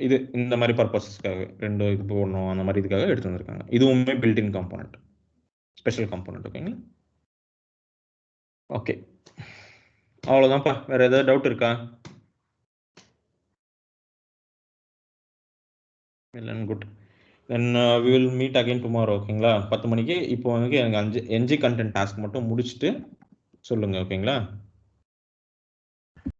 இது இந்த மாதிரி பர்பஸஸ்க்காக ரெண்டு இது போடணும் அந்த மாதிரி இதுக்காக எடுத்து வந்திருக்காங்க. இதுவுமே பில்டின் காம்பனண்ட், ஸ்பெஷல் காம்பனண்ட். ஓகேங்களா? ஓகே, அவ்வளோதான்ப்பா. வேற ஏதாவது டவுட் இருக்கா? இல்லைன்னு good. Then we will meet again tomorrow. ஓகேங்களா? 10 மணிக்கு. இப்போ வந்து எனக்கு 5 என்ஜி கண்டென்ட் டாஸ்க் மட்டும் முடிச்சுட்டு சொல்லுங்க. ஓகேங்களா?